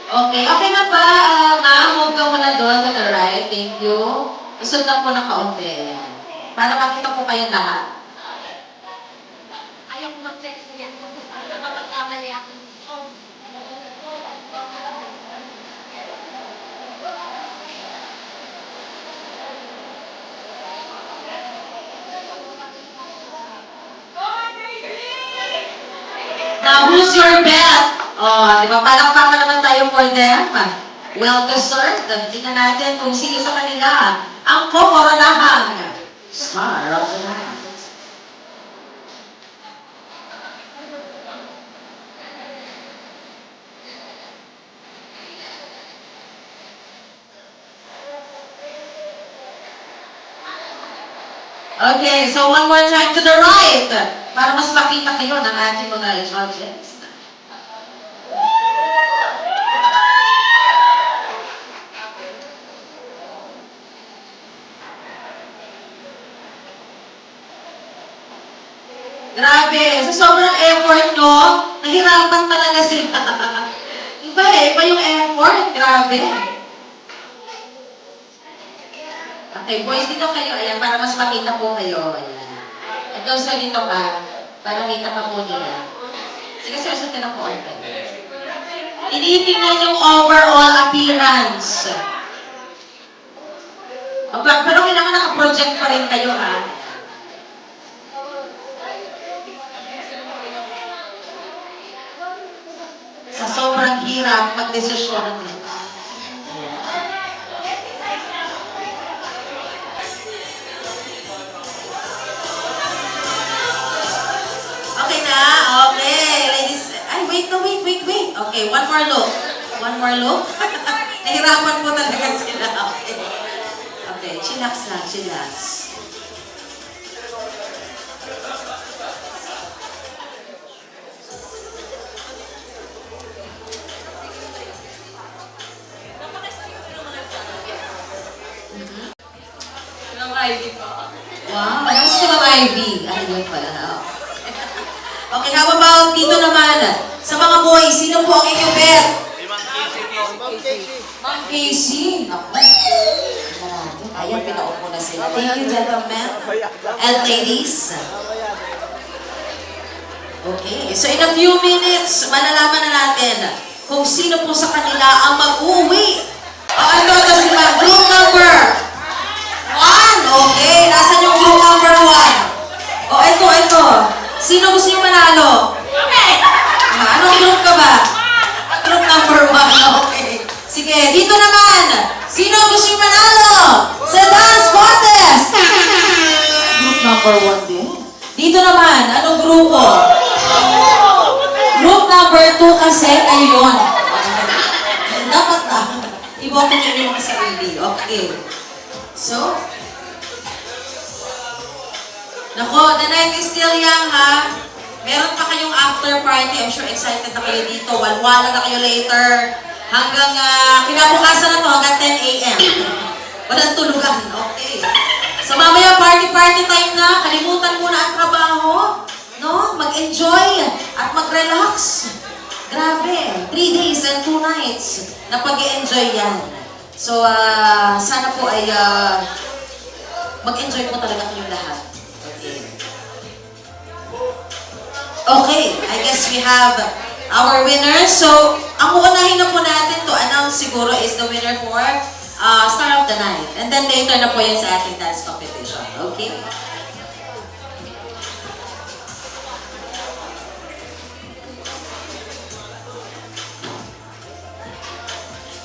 Okay. Okay na ba? Ma'am, huwag ka muna doon to the right. Thank you. Usod lang po ng kaunti. Para makita po kayo lahat. Ayaw ko mag-text niya. Nakapagkamali ako. Now, who's your best? Oh, di ba? Palakpakan naman tayo for them. Well deserved. Tingnan natin kung sino sa kanila ang kokoronahan. Star of the night. Okay, so one more time to the right. Para mas makita kayo ng ating mga judges. Grabe, sa sobrang effort nyo, nahirapan talaga sila. Iba iba yung effort. Grabe. Okay, boys, dito kayo. Ayan, para mas makita po kayo. Ayan. At also dito ka, para makita pa po nila. Sige, sir, sa tinang po. Tinitingnan yung overall appearance. Pero kailangan naka-project pa rin kayo, ha? Sa sobrang hirap mag-desisyon. Okay na? Okay. Ladies, ay, wait. Okay, one more look. Nahirapan po talaga sila. Okay, chillax lang, chillax. Wow, ano si Ma'am Ivy? Ano yun pala? Okay, how about dito naman? Sa mga boys, sino po ang inyong bet? Ma'am Casey. Naku. Ayan, pinaupo na sila. Thank you, gentlemen. And ladies. Okay, so in a few minutes, malalaman na natin kung sino po sa kanila ang mag-uwi. Ano ito sila? Group number 1. Okay. Sino gusto niyo manalo? Okay. Anong group ka ba? Group number 1. Okay. Sige, dito naman. Sino gusto niyo manalo? Sa dance contest. Group number 1 din. Dito naman, anong grupo? Group number 2 kasi kayo yun. Dapat na. Iboto niyo yung mga sarili. Okay. So, nako, the night is still young, ha? Meron pa kayong after party. I'm sure excited na kayo dito. Walwala na kayo later. Hanggang kinabukasan na to, hanggang 10 a.m. Walang tulugan. Okay. So mamaya party time na. Kalimutan muna ang trabaho. No? Mag-enjoy at mag-relax. Grabe. 3 days and 2 nights na pag-enjoy yan. So, sana po ay mag-enjoy po talaga kayong lahat. Okay, I guess we have our winner. So, ang uunahin na po natin to announce siguro is the winner for Star of the Night. And then later na po yun sa ating dance competition. Okay?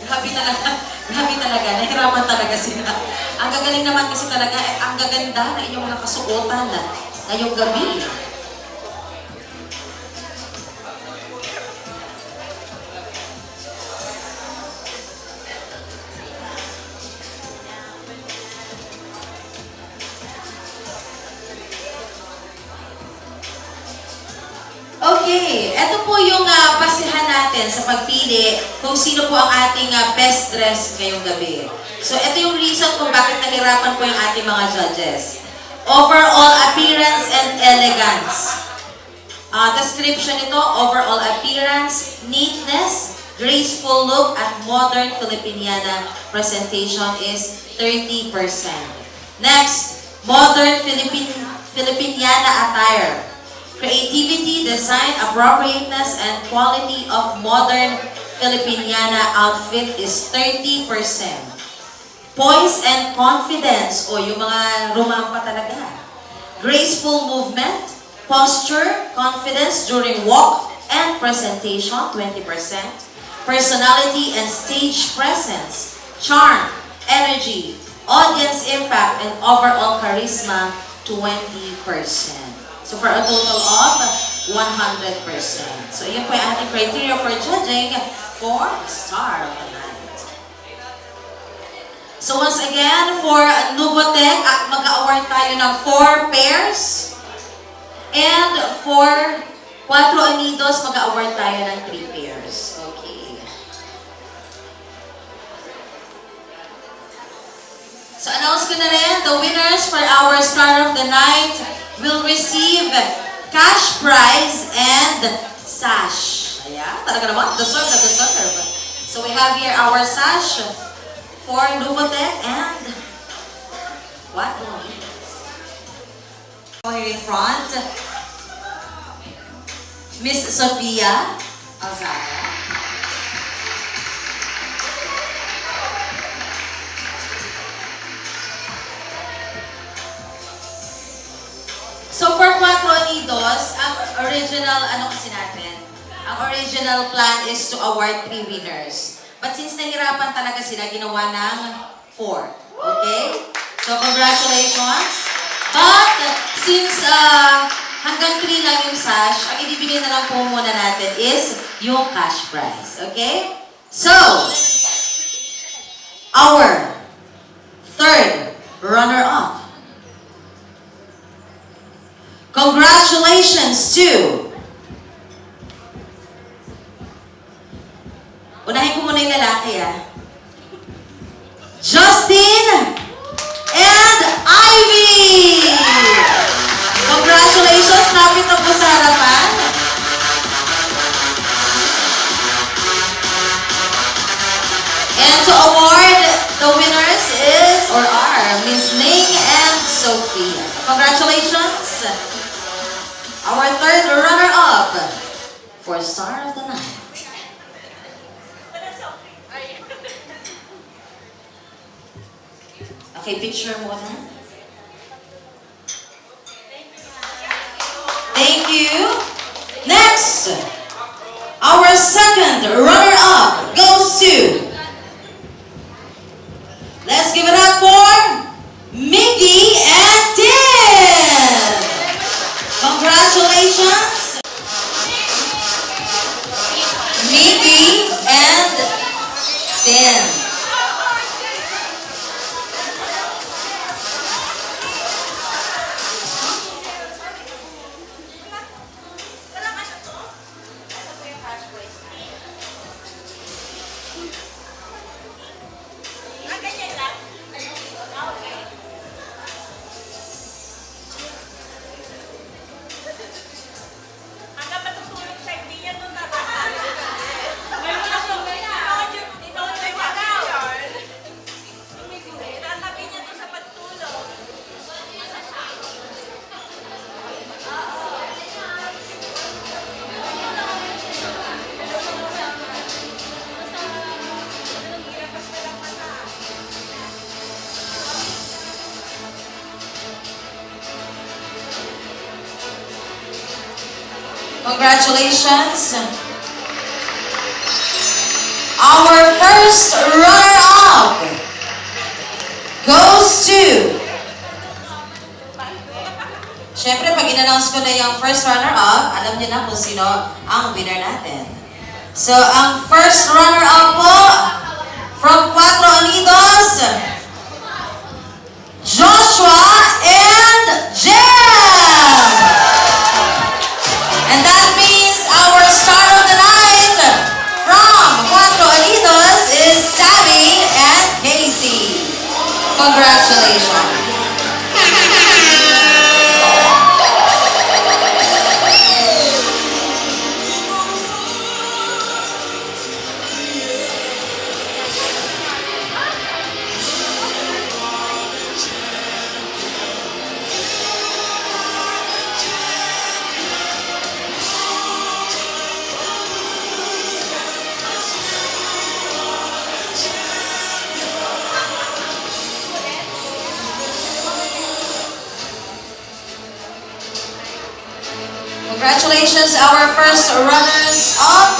Grabe talaga. Nahirapan talaga sila. Ang gagaling naman kasi talaga at ang gaganda na inyong mga kasuotan ngayong gabi. Okay, ito po yung basihan natin sa pagpili kung sino po ang ating best dress ngayong gabi. So, ito yung reason kung bakit nahirapan po yung ating mga judges. Overall appearance and elegance. Description nito, overall appearance, neatness, graceful look, at modern Filipiniana presentation is 30%. Next, modern Filipiniana attire. Creativity, design, appropriateness, and quality of modern Filipiniana outfit is 30%. Poise and confidence, o yung mga rumampa talaga. Graceful movement, posture, confidence during walk and presentation, 20%. Personality and stage presence, charm, energy, audience impact, and overall charisma, 20%. So for a total of 100%. So yun po yung ating criteria for judging for Star of the Night. So once again, for Novotec, mag-award tayo ng 4 pairs. And for Cuatro Unidos, mag-award tayo ng 3 pairs. Okay. So announce ko na rin, the winners for our Star of the Night will receive cash prize and sash. Ayan, talaga naman, deserve na deserve. So we have here our sash for Novotec and what? Here in front, Miss Sofia Alzada. So for Cuatro Unidos, ang original, ang original plan is to award 3 winners. But since nahirapan talaga sila, ginawa ng 4. Okay? So congratulations. But since hanggang 3 lang yung sash, ang ibibigay na lang po muna natin is yung cash prize. Okay? So, our third runner-up. Congratulations to... Unahin ko muna yung lalaki, Justin and Ivy! Congratulations! Lapit na po sa harapan. And to award the winners is, or are, Miss Ning and Sophia. Congratulations! Our third runner-up for Star of the Night. Okay, picture muna. Thank Thank you. Next, our second runner-up goes to, let's give it up for Mickey and Tim. Congratulations, Mickey and Tim. Congratulations. Our first runner-up goes to... Siyempre, pag in-announce ko na yung first runner-up, alam niyo na kung sino ang winner natin. So, ang first runner-up po, from Cuatro Unidos, Joshua and Jem! And that means our star of the night from Cuatro Unidos is Sammy and Casey. Congratulations. Congratulations, our first runners-up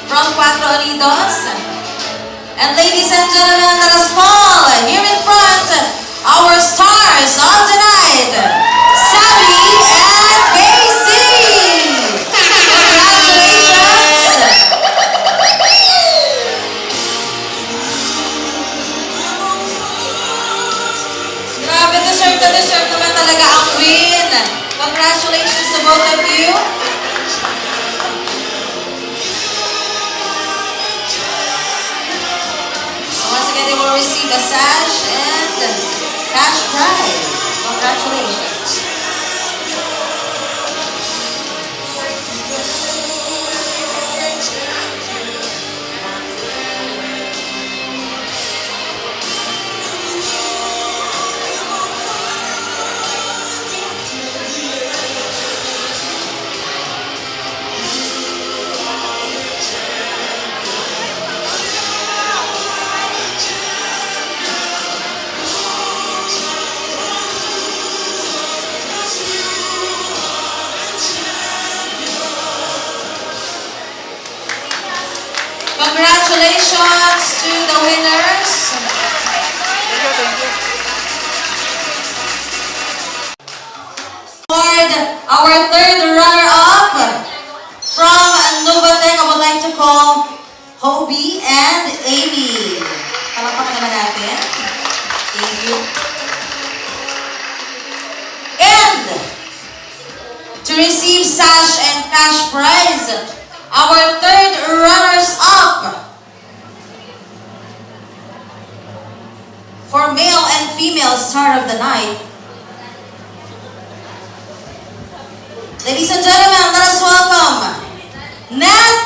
from Cuatro Unidos. And ladies and gentlemen, let us call here in front our stars of the night, Sammy and Casey. Congratulations. Grabe, deserve naman talaga ang win. Congratulations to both of you. So once again, they will receive a sash and cash prize. Congratulations. Congratulations to the winners. For our third runner-up from Novatech, I would like to call Hobie and Amy. Palakpakan naman natin. Thank you. And to receive sash and cash prize, our third runners-up for male and female star of the night. Ladies and gentlemen, let us welcome Nat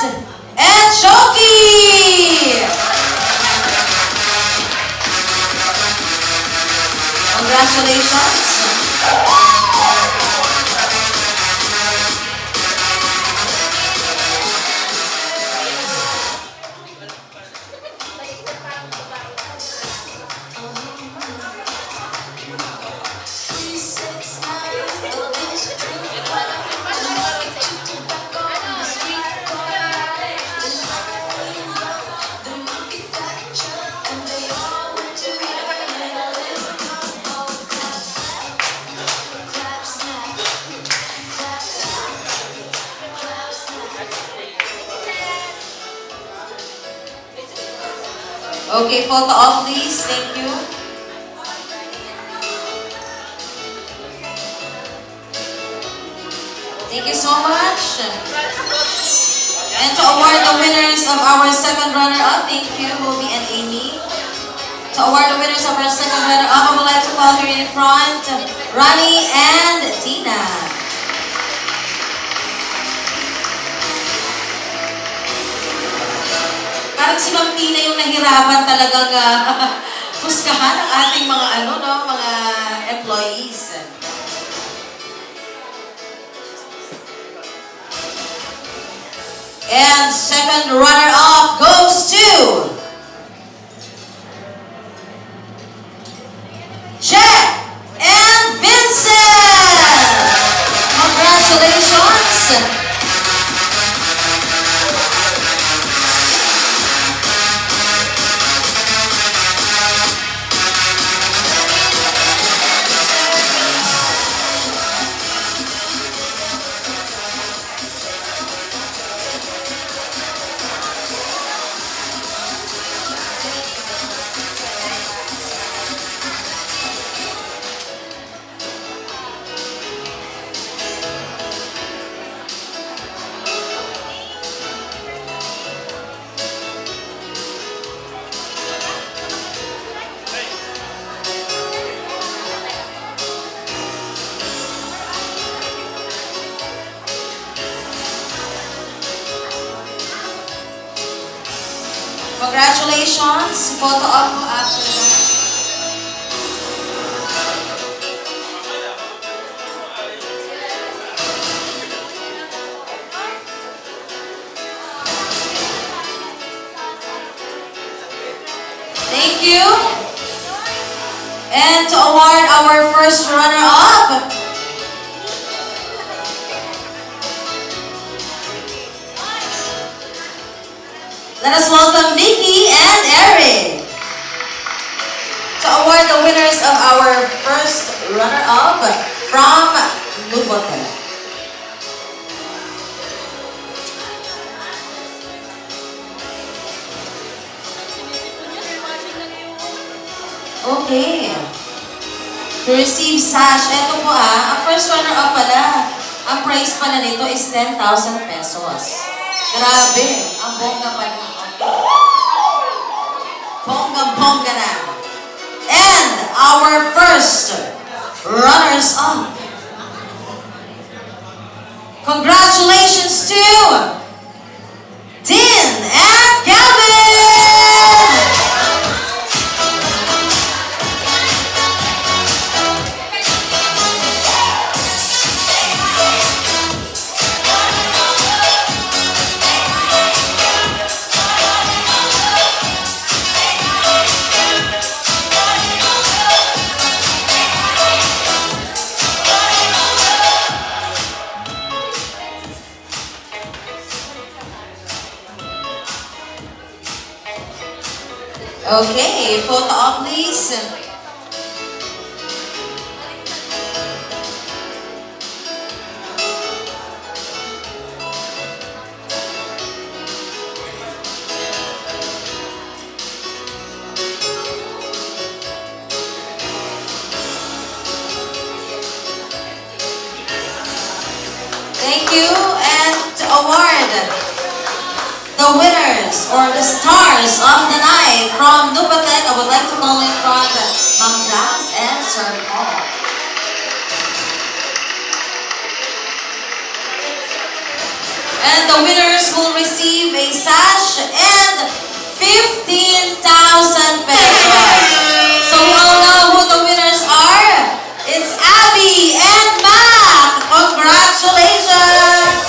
and Shoki. Congratulations. Okay, photo op please. Thank you. Thank you so much. And to award the winners of our second runner-up, thank you, Ruby and Amy. To award the winners of our second runner-up, I would like to call here in front, Ronnie and Tina. Parang si Ma'am Tina yung nahirapan talagang puskahan ang ating mga mga employees. And second runner-up goes to Jack and Vincent! Congratulations! Congratulations! Photo op after that. Thank you. And to award our first runner-up, let us welcome Nikki and Eric. To award the winners of our first runner-up from Nuvotel. Okay. To receive sash, eto po ang first runner-up pala. Ang price pala nito is 10,000 pesos. Grabe, ang bongga pala. Bongga na. And our first runners-up. Congratulations to Tin and Kevin! Okay, photo op please. Thank you, and to award the winners or the stars of the night from Nuvatec, I would like to call in front Ma'am Jazz and Sir Paul. And the winners will receive a sash and 15,000 pesos. So we all know who the winners are. It's Abby and Mac. Congratulations!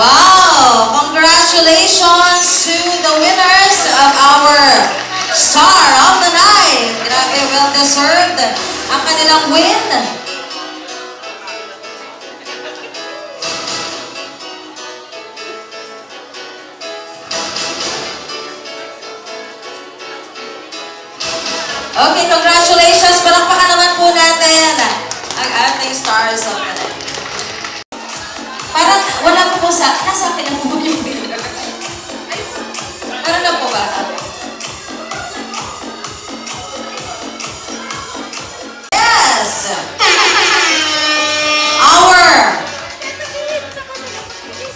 Wow! Congratulations to the winners of our Star of the Night. Grabe, well-deserved ang kanilang win. Okay, congratulations. Palakpakan naman po natin ang ating Stars of the Night. Parang wala po sa... Nasa akin na po yung winner. Parang na po ba? Yes! Our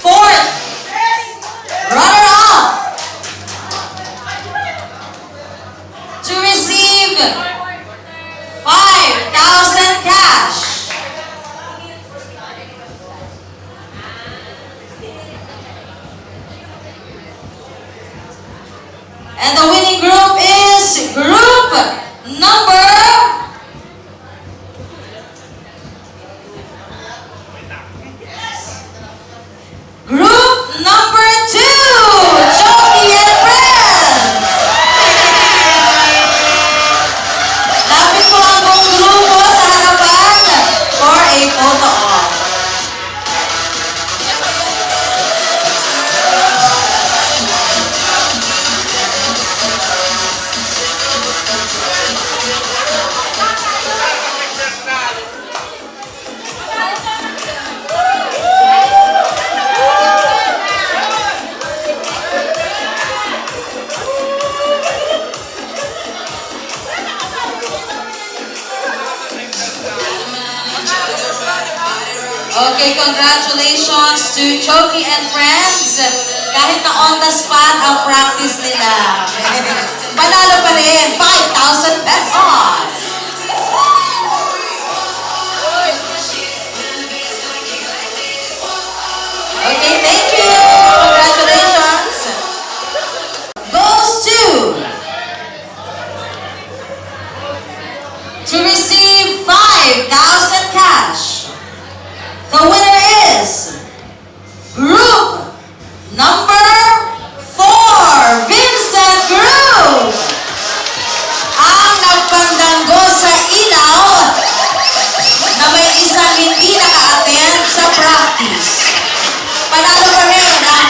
fourth runner-up to receive 5,000 cash. And the winning group is group number two, Jody and Friends. Lapit po ang buong grupo sa harapan for a photo op. Okay, congratulations to Choki and Friends. Kahit na on the spot ang practice nila. Panalo pa rin, 5,000 pesos. Okay, thank you. Congratulations. Goes to receive 5,000 cash. The winner is group number 4, Vincent Group. Ang nagpandanggo sa ilaw na may isang hindi naka-attend sa practice. Panalo pa rin ang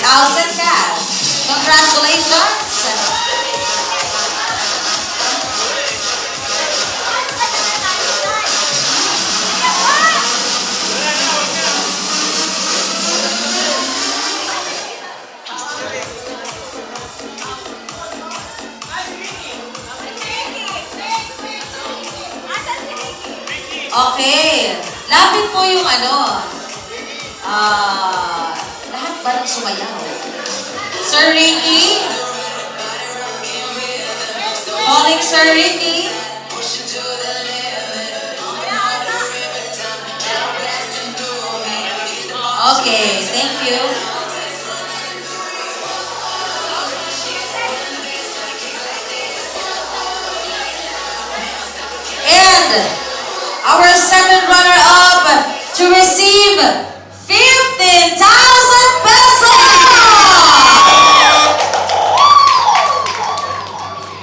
5,000 cash. Congratulations. Okay. Lapit po yung lahat ba ng sumayaw? Sir Ricky? Calling Sir Ricky? Okay, thank you. And our second runner-up to receive 15,000 pesos!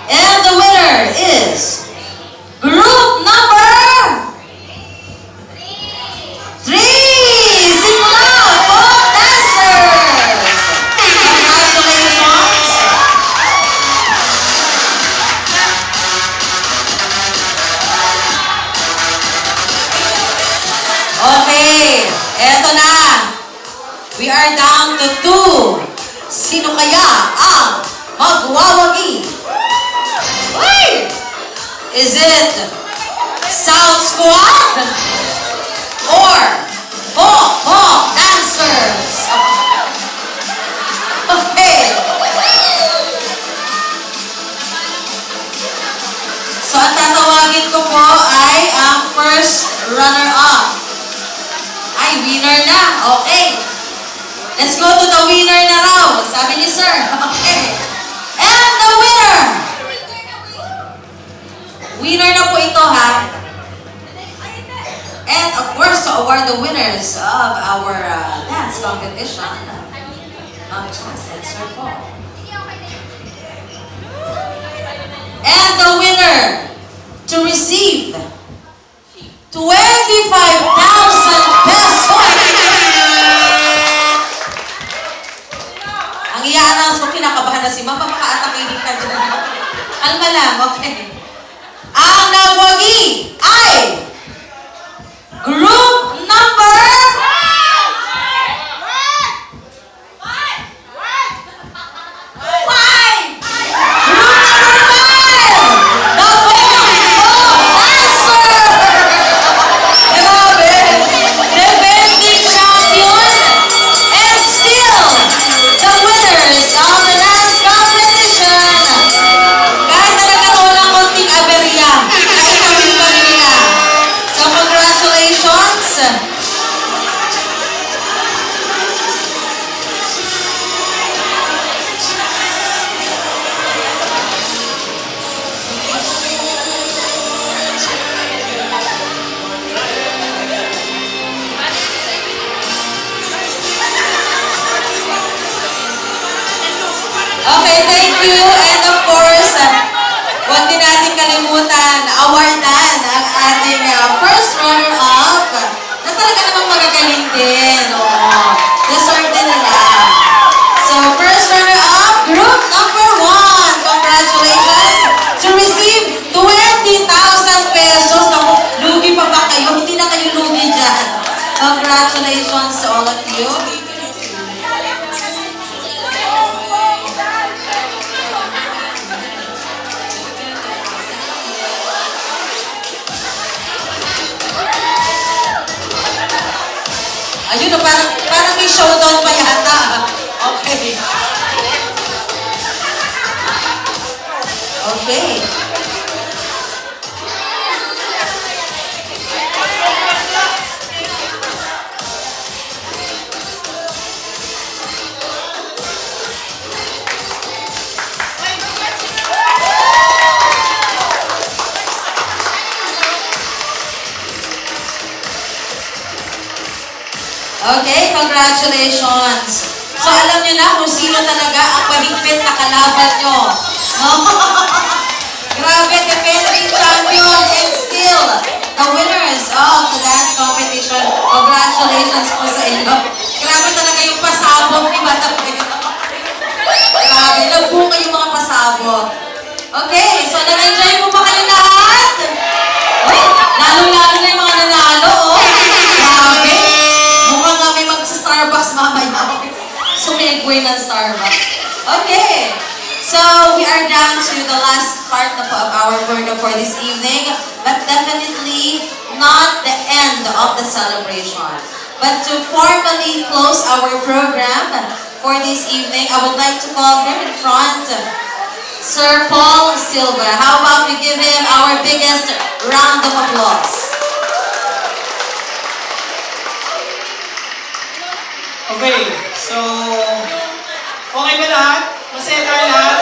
And the winner is group number 3, Simula Folk Dancers! Congratulations! Okay, eto na. We are down to 2. Sino kaya ang magwawagi? Uy! Is it South Squad or Folk Dancers? Okay. So, ang tatawagin ko po ay ang first runner-up. Ay, winner na. Okay. Let's go to the winner na raw. Sabi ni Sir. Okay. And the winner. Winner na po ito, ha? And of course, to award the winners of our dance competition, Ma'am Chas and Sir Paul. And the winner to receive 25,000 pesos. Ang i-announce ko, kinakabahan na si Ma'am, mapaka-atakinig ka dyan. Kalma lang, okay. Ang nagwagi ay group number 5! Okay, thank you. And of course, huwag din natin kalimutan, awardan ang ating first runner-up na talaga namang magagaling din. Oo, deserve din nila. So, first runner-up, group number 1. Congratulations to receive 20,000 pesos. Naku, lugi pa ba kayo? Hindi na kayo lugi dyan. Congratulations to all of you. Ayun na, parang may showdown pa yata. Okay. Okay. Okay, congratulations. So alam niyo na kung sino talaga ang mahigpit na kalaban niyo. Grabe, defending champion and still the winners of the dance competition. Congratulations po sa inyo. Grabe talaga yung pasabog ni Madam. Grabe, nagbunga yung mga pasabog. Okay, so nag-enjoy mo ba kayo lahat? Uy, lalong-lalo na yung mga nanalo, oh. Grabe. Mukhang nga may mag-Starbucks mamaya. Sumigway ng Starbucks. Okay. So, we are down to the last part of our program for this evening, but definitely not the end of the celebration. But to formally close our program for this evening, I would like to call him in front, Sir Paul Silva. How about we give him our biggest round of applause? Okay, so, okay ba lahat? Masaya tayo lahat?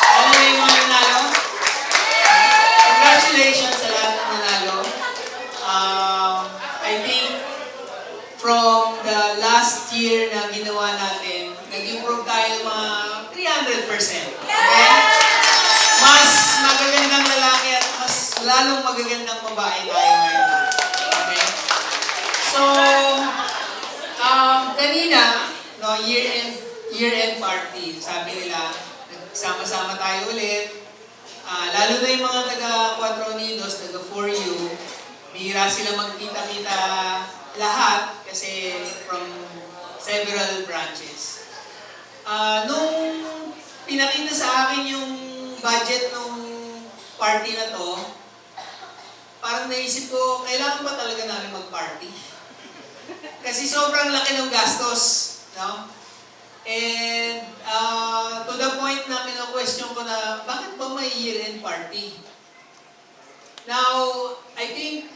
Ano na yung mga nanalo? Congratulations sa lahat ng nanalo. I think from the last year na ginawa natin, nag-improve tayo ng mga 300%. Okay? Mas magagandang lalaki at mas lalong magagandang babae tayo ngayon. Okay? So, kanina, no, year-end party, sabi nila, nagsama-sama tayo ulit. Lalo na yung mga taga Cuatro Unidos, taga 4U, bihira sila magkita-kita lahat kasi from several branches. Nung pinakita sa akin yung budget ng party na to, parang naisip ko, kailangan ba talaga namin mag-party? Kasi sobrang laki ng gastos, no? And to the point na kina-question ko na, bakit ba may year-end party? Now, I think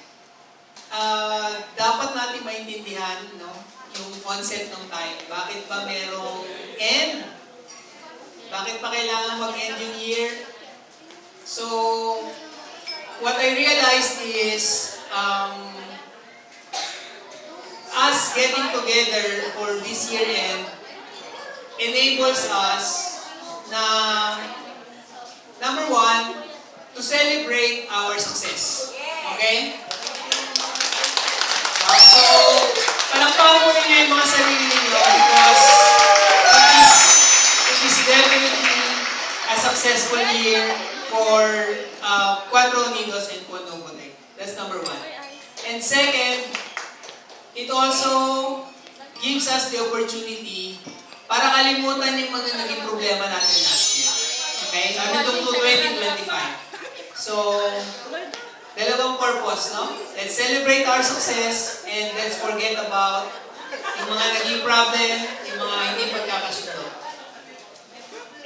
dapat natin maintindihan, no, yung concept ng time. Bakit ba merong end? Bakit pa kailangan mag-end yung year? So, what I realized is, getting together for this year end enables us na, number one, to celebrate our success. Okay? So, palakpakan po ninyo yung mga sarili ninyo because it is definitely a successful year for Cuatro Unidos and Puno Putek. That's number one. And second, it also gives us the opportunity para kalimutan yung mga naging problema natin last year. Okay? Nandito to 2025. So, dalawang purpose, no? Let's celebrate our success and let's forget about yung mga naging problem, yung mga hindi pagkakasundo.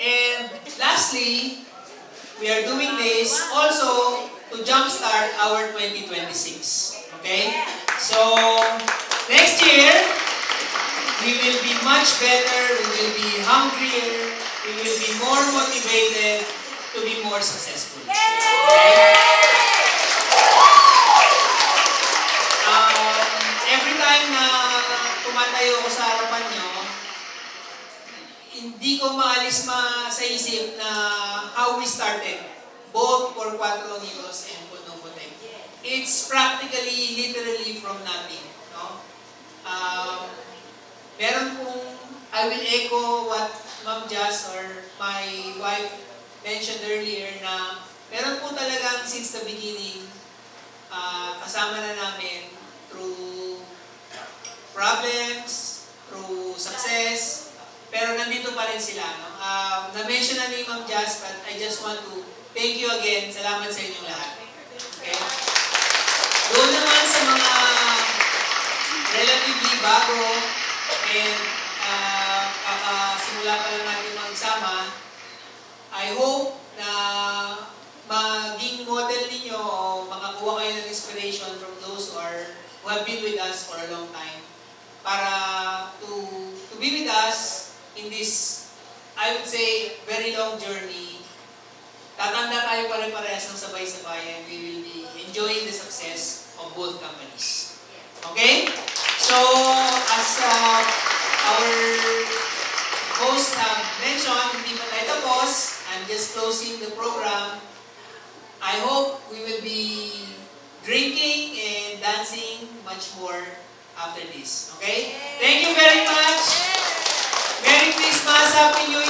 And lastly, we are doing this also to jumpstart our 2026. Okay? So, next year, we will be much better, we will be hungrier, we will be more motivated to be more successful. Okay? Every time na tumatayo ako sa harapan nyo, hindi ko maalis sa isip na how we started, both for Cuatro Unidos and Puno Putek. It's practically, literally from nothing. No? Meron pong, I will echo what Ma'am Jazz or my wife mentioned earlier na meron po talagang since the beginning, kasama na namin through problems, through success, pero nandito pa rin sila. No? Na-mention na ni Ma'am Jazz, but I just want to thank you again. Salamat sa inyong lahat. Okay? Doon naman sa mga relatively bago and simula pa lang natin magsama, I hope na maging model ninyo o makakuha kayo ng inspiration from those who have been with us for a long time para to be with us in this, I would say, very long journey. Tatanda tayo pare-parehas ng sabay-sabay and we will be enjoying the success of both companies. Okay? So, as our host have mentioned, hindi pa tayo tapos. I'm just closing the program. I hope we will be drinking and dancing much more after this. Okay? Thank you very much. Merry Christmas, Happy New